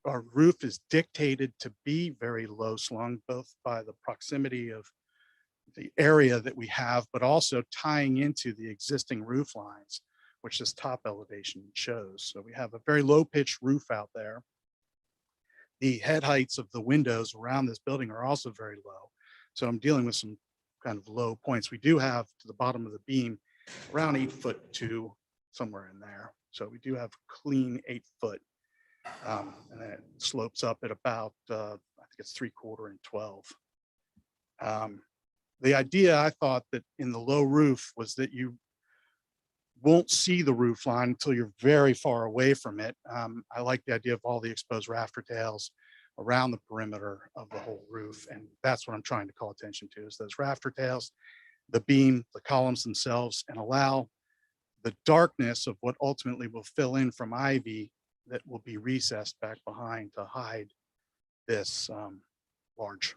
Our roof is dictated to be very low slung, both by the proximity of the area that we have, but also tying into the existing roof lines, which this top elevation shows. So we have a very low pitched roof out there. The head heights of the windows around this building are also very low. So I'm dealing with some kind of low points. We do have to the bottom of the beam around 8'2", somewhere in there. So we do have clean 8 foot. And then it slopes up at about, I think it's 3/4 and 12. the idea, I thought that in the low roof was that you won't see the roof line until you're very far away from it. I like the idea of all the exposed rafter tails around the perimeter of the whole roof. And that's what I'm trying to call attention to, is those rafter tails, the beam, the columns themselves, and allow the darkness of what ultimately will fill in from ivy that will be recessed back behind to hide this large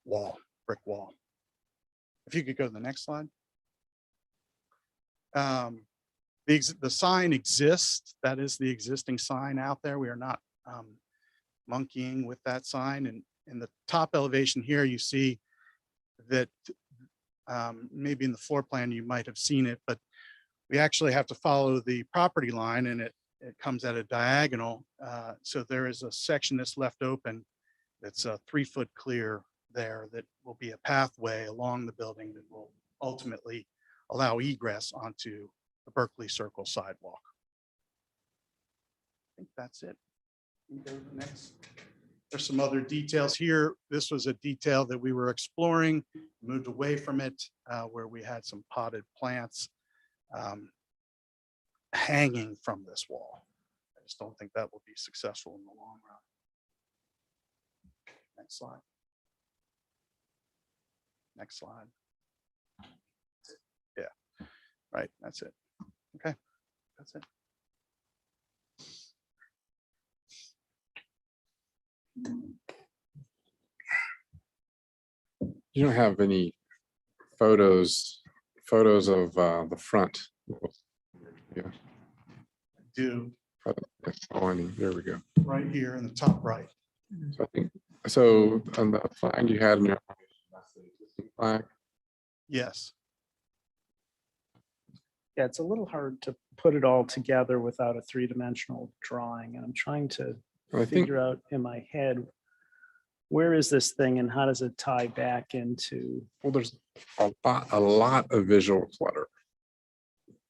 wall, brick wall. If you could go to the next slide. The sign exists. That is the existing sign out there. We are not monkeying with that sign. And in the top elevation here, you see that maybe in the floor plan, you might have seen it, but we actually have to follow the property line, and it comes at a diagonal. So there is a section that's left open that's 3 foot clear there that will be a pathway along the building that will ultimately allow egress onto the Berkeley Circle sidewalk. I think that's it. You go to the next. There's some other details here. This was a detail that we were exploring, moved away from it, where we had some potted plants hanging from this wall. I just don't think that will be successful in the long run. Next slide. Next slide. Yeah, right, that's it. Okay, that's it. You don't have any photos of the front. Yeah. Do Oh, there we go. right here in the top right. So I think, so on the flag you had in your flag, Yes. Yeah, it's a little hard to put it all together without a three-dimensional drawing. And I'm trying to I think figure out in my head, where is this thing and how does it tie back into? well, there's a lot of visual clutter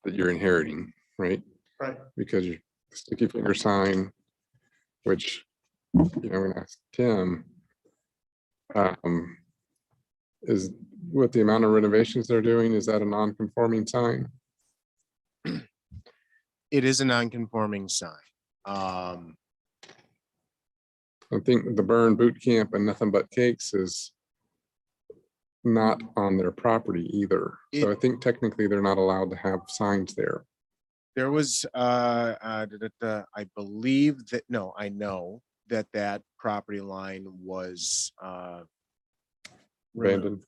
that you're inheriting, right? Right. Because your sticky finger sign, which, you know, when I asked Tim, is with the amount of renovations they're doing, is that a non-conforming sign? It is a non-conforming sign. I think the Burn Boot Camp and Nothing But Cakes is not on their property either. So I think technically they're not allowed to have signs there. There was, I believe that, no, I know that that property line was removed, Abandoned.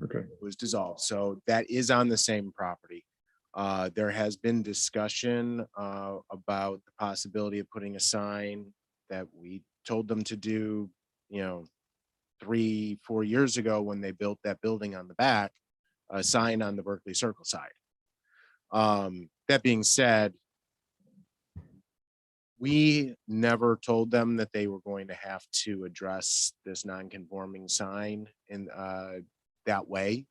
Okay. was dissolved. So that is on the same property. There has been discussion about the possibility of putting a sign that we told them to do, you know, 3-4 years ago when they built that building on the back, a sign on the Berkeley Circle side. That being said, we never told them that they were going to have to address this non-conforming sign in that way.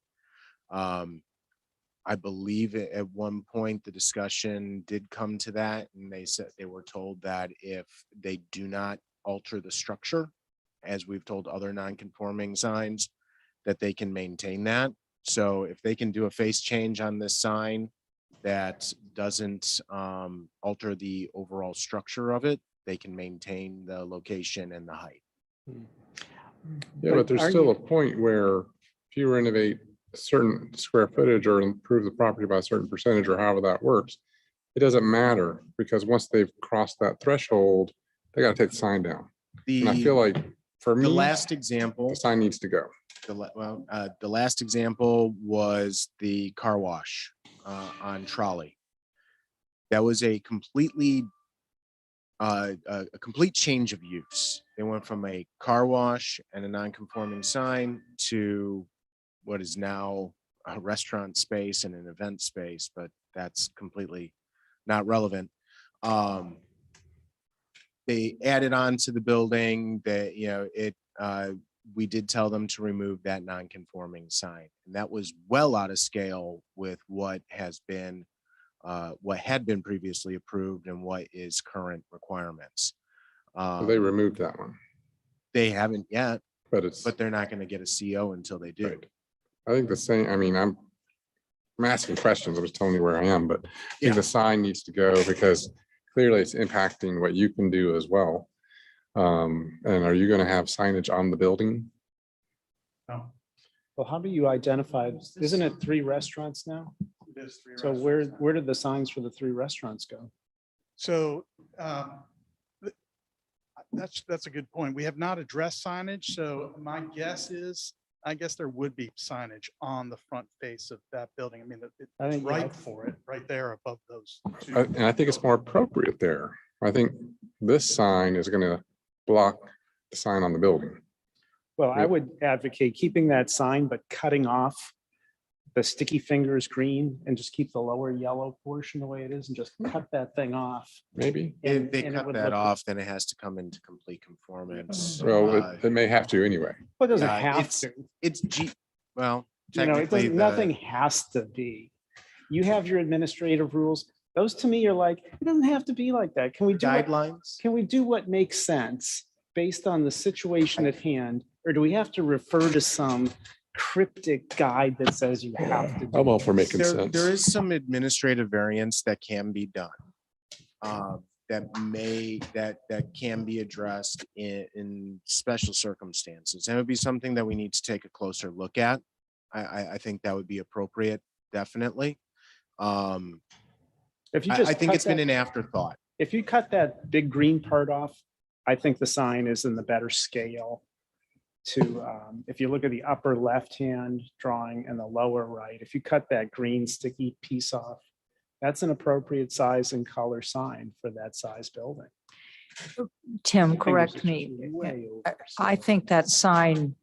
I believe at one point the discussion did come to that, and they said they were told that if they do not alter the structure, as we've told other non-conforming signs, that they can maintain that. So if they can do a face change on this sign that doesn't alter the overall structure of it, they can maintain the location and the height. Yeah, but there's still a point where if you renovate a certain square footage or improve the property by a certain percentage or however that works, it doesn't matter, because once they've crossed that threshold, they got to take the sign down. And I feel like for me, The last example, the sign needs to go. the last example was the car wash on Trolley. That was a complete change of use. They went from a car wash and a non-conforming sign to what is now a restaurant space and an event space, but that's completely not relevant. They added on to the building that, you know, we did tell them to remove that non-conforming sign, and that was well out of scale with what has been what had been previously approved and what is current requirements. So they removed that one, They haven't yet, but it's but they're not going to get a CO until they do. right. I think the same, I mean, I'm asking questions. I was telling you where I am, but I Yeah. think the sign needs to go because clearly it's impacting what you can do as well. And are you going to have signage on the building? Well, how do you identify, isn't it 3 restaurants now? So where did the signs for the 3 restaurants go? So that's a good point. We have not addressed signage, so my guess is, I guess there would be signage on the front face of that building. I mean, I it's think, right for it, right there above those two. And I think it's more appropriate there. I think this sign is going to block the sign on the building. Well, I would advocate keeping that sign, but cutting off the sticky fingers green and just keep the lower yellow portion the way it is and just cut that thing off. Maybe. If they and it cut would that look- off, then it has to come into complete conformance. Well, it may have to anyway. Well, it doesn't Yeah, have it's- to. It's well, You know, it technically, doesn't, nothing has to be. You have your administrative rules. Those to me are like, it doesn't have to be like that. Can we do what, guidelines. can we do what makes sense based on the situation at hand? Or do we have to refer to some cryptic guide that says you have to? do I'm all for making There sense. is some administrative variance that can be done. That can be addressed in special circumstances. And it would be something that we need to take a closer look at. I think that would be appropriate, definitely. If you I just think cut it's been that- an afterthought. If you cut that big green part off, I think the sign is in the better scale to, if you look at the upper left-hand drawing and the lower right, if you cut that green sticky piece off, that's an appropriate size and color sign for that size building. Tim, Fingers correct are me. just way over, I so- think that sign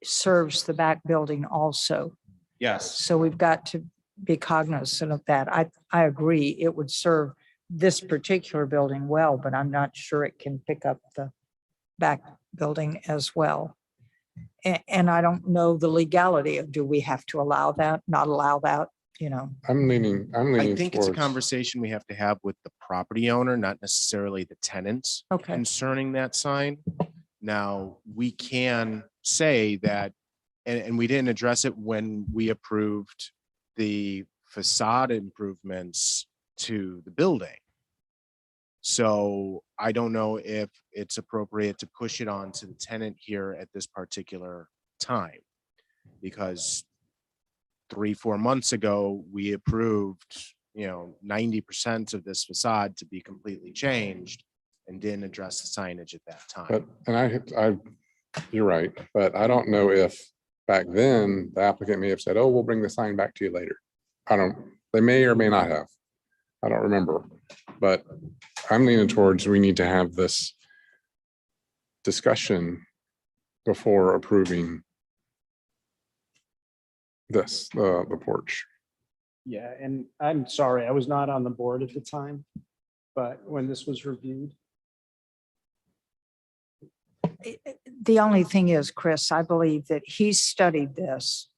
serves the back building also. Yes. So we've got to be cognizant of that. I agree. It would serve this particular building well, but I'm not sure it can pick up the back building as well. And I don't know the legality of, do we have to allow that, not allow that, you know? I'm leaning I think it's a towards- conversation we have to have with the property owner, not necessarily the tenants Okay, concerning that sign. Now, we can say that, and we didn't address it when we approved the facade improvements to the building. So I don't know if it's appropriate to push it on to the tenant here at this particular time. Because 3-4 months ago, we approved, 90% of this facade to be completely changed and didn't address the signage at that But, time. and you're right, but I don't know if back then the applicant may have said, oh, we'll bring the sign back to you later. They may or may not have. I don't remember, but I'm leaning towards we need to have this discussion before approving this, the porch. Yeah, and I'm sorry, I was not on the board at the time, but when this was reviewed, the only thing is, Chris, I believe that he studied this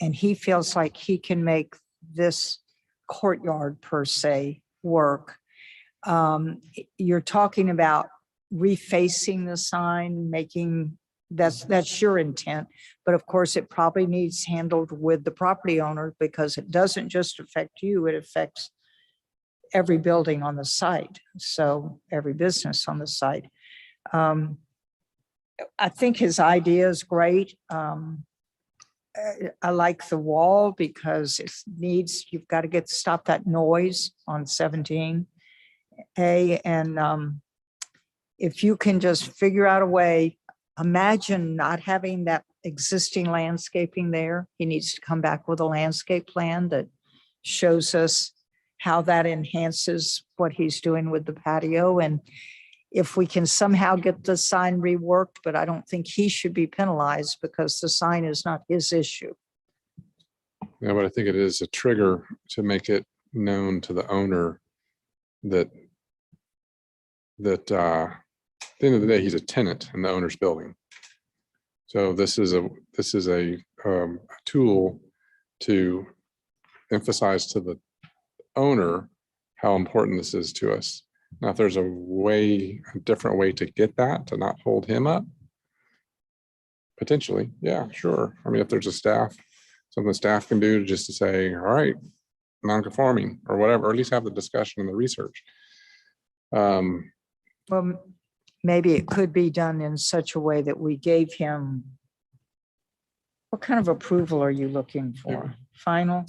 and he feels like he can make this courtyard per se work. You're talking about refacing the sign, that's your intent. But of course, it probably needs handled with the property owner because it doesn't just affect you, it affects every building on the site. So every business on the site. I think his idea is great. I like the wall because you've got to stop that noise on 17A. And if you can just figure out a way, imagine not having that existing landscaping there. He needs to come back with a landscape plan that shows us how that enhances what he's doing with the patio. And if we can somehow get the sign reworked, but I don't think he should be penalized because the sign is not his issue. Yeah, but I think it is a trigger to make it known to the owner that at the end of the day, he's a tenant in the owner's building. So this is a tool to emphasize to the owner how important this is to us. Now, if there's a different way to get that, to not hold him up, Potentially, yeah, sure. I mean, if there's a staff, something the staff can do just to say, all right, non-conforming or whatever, or at least have the discussion and the research. Well, maybe it could be done in such a way that we gave him. What kind of approval are you looking for? Final?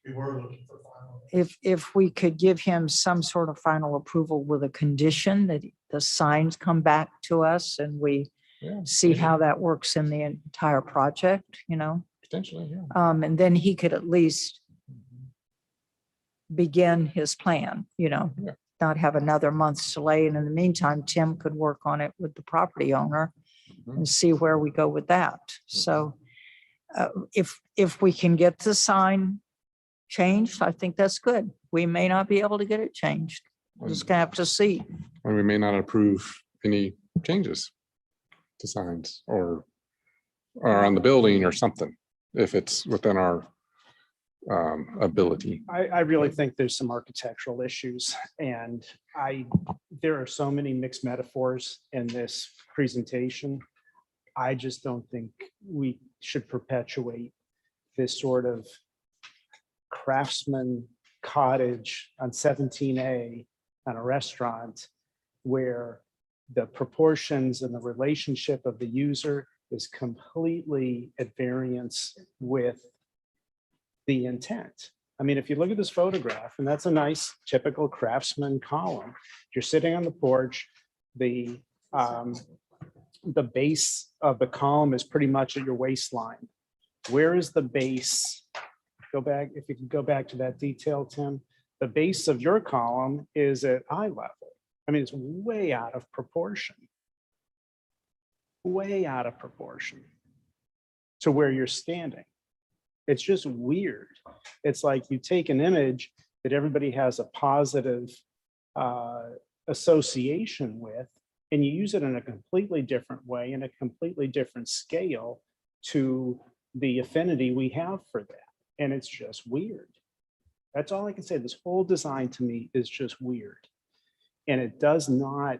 We were looking for final. If we could give him some sort of final approval with a condition that the signs come back to us and we Yeah, see how that works in the entire project, potentially, yeah. and then he could at least begin his plan, Yeah. not have another month's delay. And in the meantime, Tim could work on it with the property owner and see where we go with that. So if we can get the sign changed, I think that's good. We may not be able to get it changed. We're just gonna have to see. And we may not approve any changes to signs or on the building or something, if it's within our ability. I really think there's some architectural issues, and there are so many mixed metaphors in this presentation. I just don't think we should perpetuate this sort of craftsman cottage on 17A on a restaurant where the proportions and the relationship of the user is completely at variance with the intent. I mean, if you look at this photograph, and that's a nice typical craftsman column, you're sitting on the porch, the base of the column is pretty much at your waistline. Where is the base? Go back, if you can go back to that detail, Tim, the base of your column is at eye level. I mean, it's way out of proportion. Way out of proportion to where you're standing. It's just weird. It's like you take an image that everybody has a positive association with, and you use it in a completely different way, in a completely different scale to the affinity we have for that. And it's just weird. That's all I can say. This whole design to me is just weird. And it does not,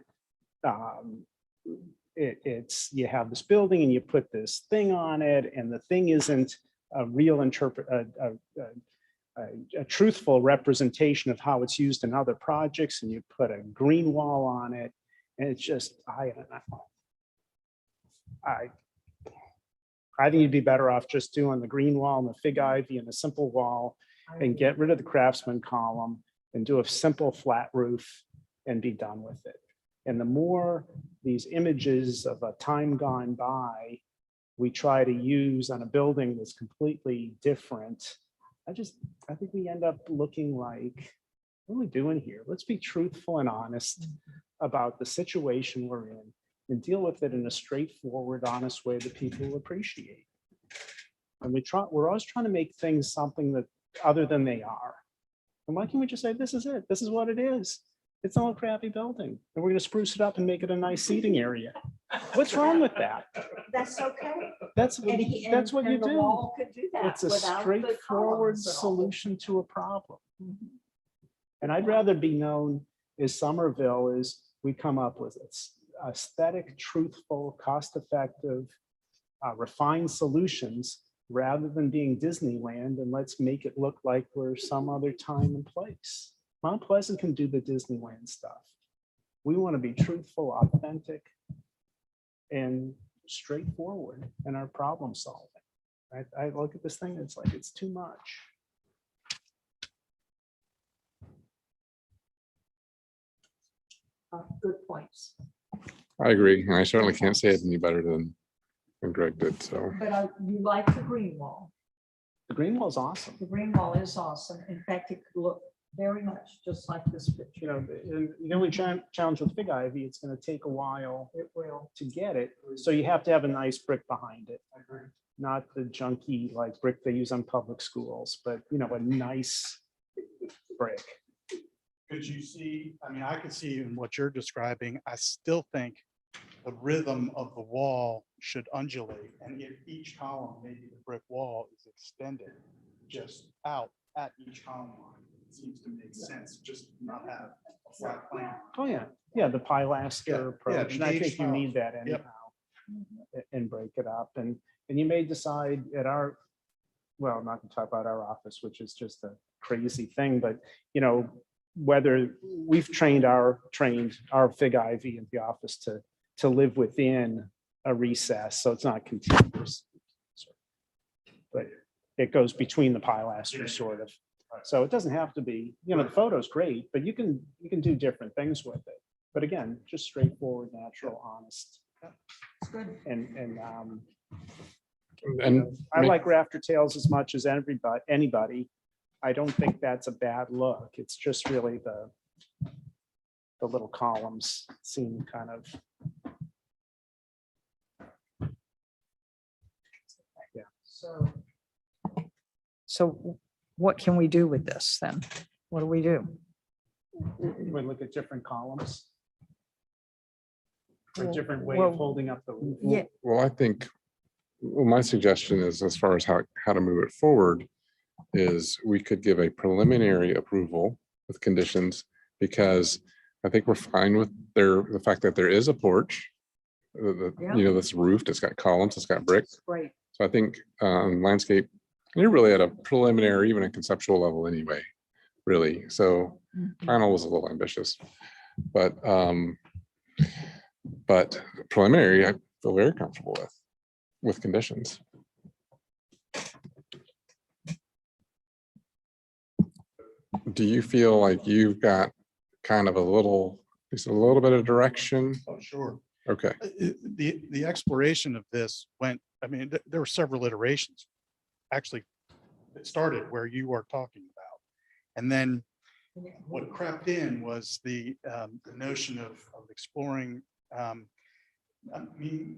it's, you have this building and you put this thing on it, and the thing isn't a real a truthful representation of how it's used in other projects, and you put a green wall on it, and it's just, I don't know. I think you'd be better off just doing the green wall and the fig ivy and a simple wall, and get rid of the craftsman column and do a simple flat roof and be done with it. And the more these images of a time gone by we try to use on a building that's completely different, I think we end up looking like, what are we doing here? Let's be truthful and honest about the situation we're in and deal with it in a straightforward, honest way that people will appreciate. And we're always trying to make things something that other than they are. And why can't we just say, this is it? This is what it is. It's not a crappy building, and we're going to spruce it up and make it a nice seating area. What's wrong with that? That's okay. That's what you do. Wall could do that It's a without the straightforward columns at all. solution to a problem. And I'd rather be known as Somerville is we come up with aesthetic, truthful, cost-effective, refined solutions rather than being Disneyland and let's make it look like we're some other time and place. Mount Pleasant can do the Disneyland stuff. We want to be truthful, authentic, and straightforward in our problem solving. I look at this thing, it's like, it's too much. Good points. I agree. And I certainly can't say it any better than Greg did. So But you like the green wall. The green wall is awesome. The green wall is awesome. In fact, it could look very much just like this picture. You know, the only challenge with fig ivy, it's going to take a while It will. to get it. So you have to have a nice brick behind it. Not the junky like brick they use on public schools, but you know, a nice brick. Could you see, I mean, I could see in what you're describing, I still think the rhythm of the wall should undulate, and if each column, maybe the brick wall is extended just out at each column line, it seems to make sense, just not have a flat plan. Oh, yeah. Yeah, the pilaster Yeah, approach. And I think you engaged need that anyhow. and break it up. And you may decide at our, well, I'm not gonna talk about our office, which is just a crazy thing, but you know, whether we've trained our Fig Ivy in the office to live within a recess, so it's not contiguous. But it goes between the pilasters sort of. So it doesn't have to be, you know, the photo's great, but you can do different things with it. But again, just straightforward, natural, honest. And I like rafter tails as much as anybody. I don't think that's a bad look. It's just really the little columns seem kind of. Yeah. So what can we do with this then? What do we do? We look at different columns. A Well- different way well, of holding up the roof. Yeah, Well, I think, well, my suggestion is, as far as how to move it forward, is we could give a preliminary approval with conditions, because I think we're fine with the fact that there is a porch. Yeah. You know, that's roofed, it's got columns, it's got brick. great. So I think landscape, you're really at a preliminary, even a conceptual level anyway, really. So final was a little ambitious, but preliminary, I feel very comfortable with conditions. Do you feel like you've got kind of just a little bit of direction? Oh, sure. Okay, The exploration of this went, I mean, there were several iterations. Actually, it started where you are talking about. And then what crept in was the notion of exploring, I mean,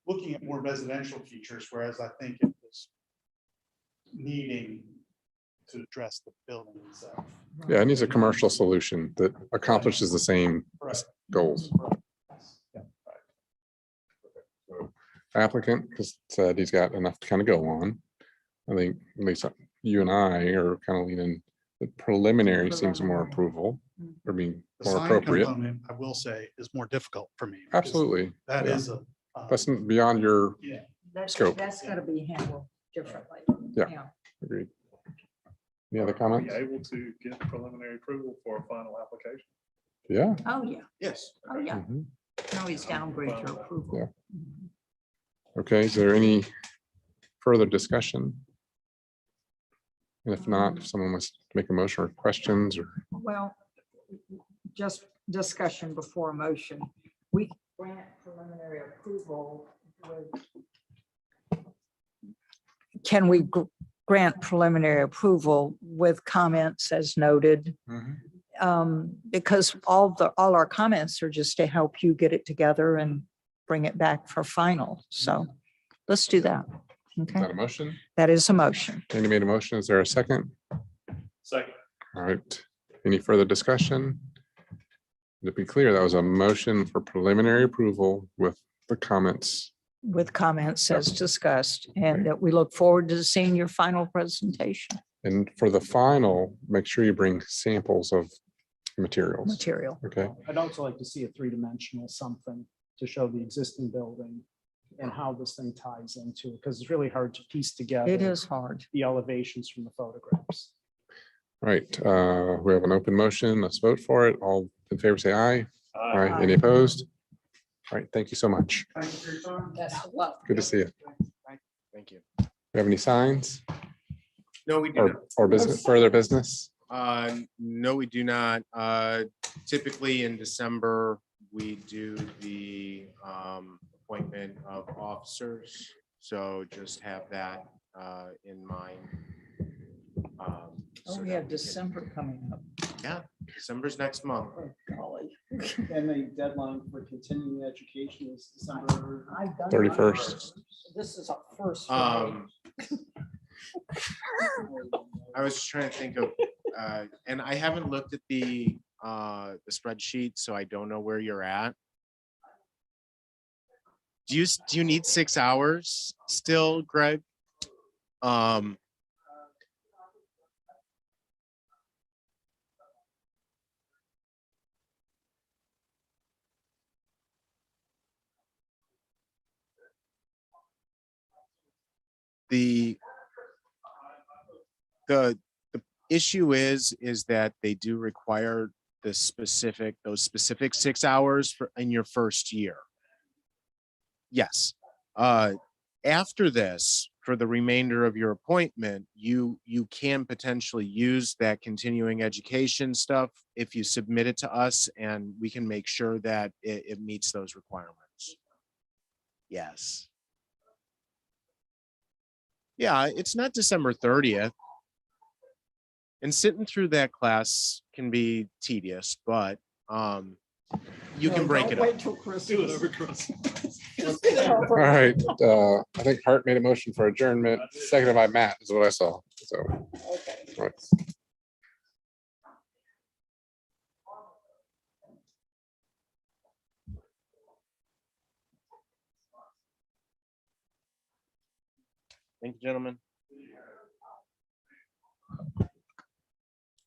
looking at more residential features, whereas I think it was needing to address the building itself. yeah, it needs a commercial solution that accomplishes the same Right. goals. Yeah. Applicant has said he's got enough to kind of go on. I think at least you and I are kind of leaning, the preliminary seems more approval or being The more sign appropriate. component, I will say, is more difficult for me. because Absolutely. That yeah. is a. That's beyond your Yeah. Scope. That's gotta be handled differently. Yeah. agreed. Any other comments? Able to get preliminary approval for a final application? Yeah. Oh, yeah. Yes. Oh, yeah. Mhm. No, he's downgrade your approval. Yeah. Okay, is there any further discussion? And if not, if someone wants to make a motion or questions or, Well, just discussion before a motion. We grant preliminary approval with. Can we grant preliminary approval with comments as noted? Because all our comments are just to help you get it together and bring it back for final. So let's do that. is Okay, that a motion? that is a motion. Andy made a motion. Is there a second? Second. All right. Any further discussion? To be clear, that was a motion for preliminary approval with the comments. With comments as discussed, and that we look forward to seeing your final presentation And for the final, make sure you bring samples of materials. material. Okay, I'd also like to see a three-dimensional something to show the existing building and how this thing ties into it, because it's really hard to piece together. It is hard. The elevations from the photographs. all right. We have an open motion. Let's vote for it. All in favor, say aye. Aye. Any opposed? All right, thank you so much. Good to see you. Thank you. You have any signs No, we do not. or business, further business? No, we do not. Typically in December, we do the appointment of officers. So just have that in mind. Oh, so we that have we can- December coming up. Yeah, December's next month. Oh, golly. And the deadline for continuing education is December. I've done 31st. This is a first. for I was just trying to think of, and I haven't looked at the spreadsheet, so I don't know where you're at. Do you need 6 hours still, Greg? the the issue is that they do require those specific 6 hours in your first year. Yes. After this, for the remainder of your appointment, you can potentially use that continuing education stuff if you submit it to us, and we can make sure that it meets those requirements. Yes. Yeah, it's not December 30th. And sitting through that class can be tedious, but you can break it up. All right, I think Hart made a motion for adjournment, seconded by Matt is what I saw, so. All right. Thank you, gentlemen.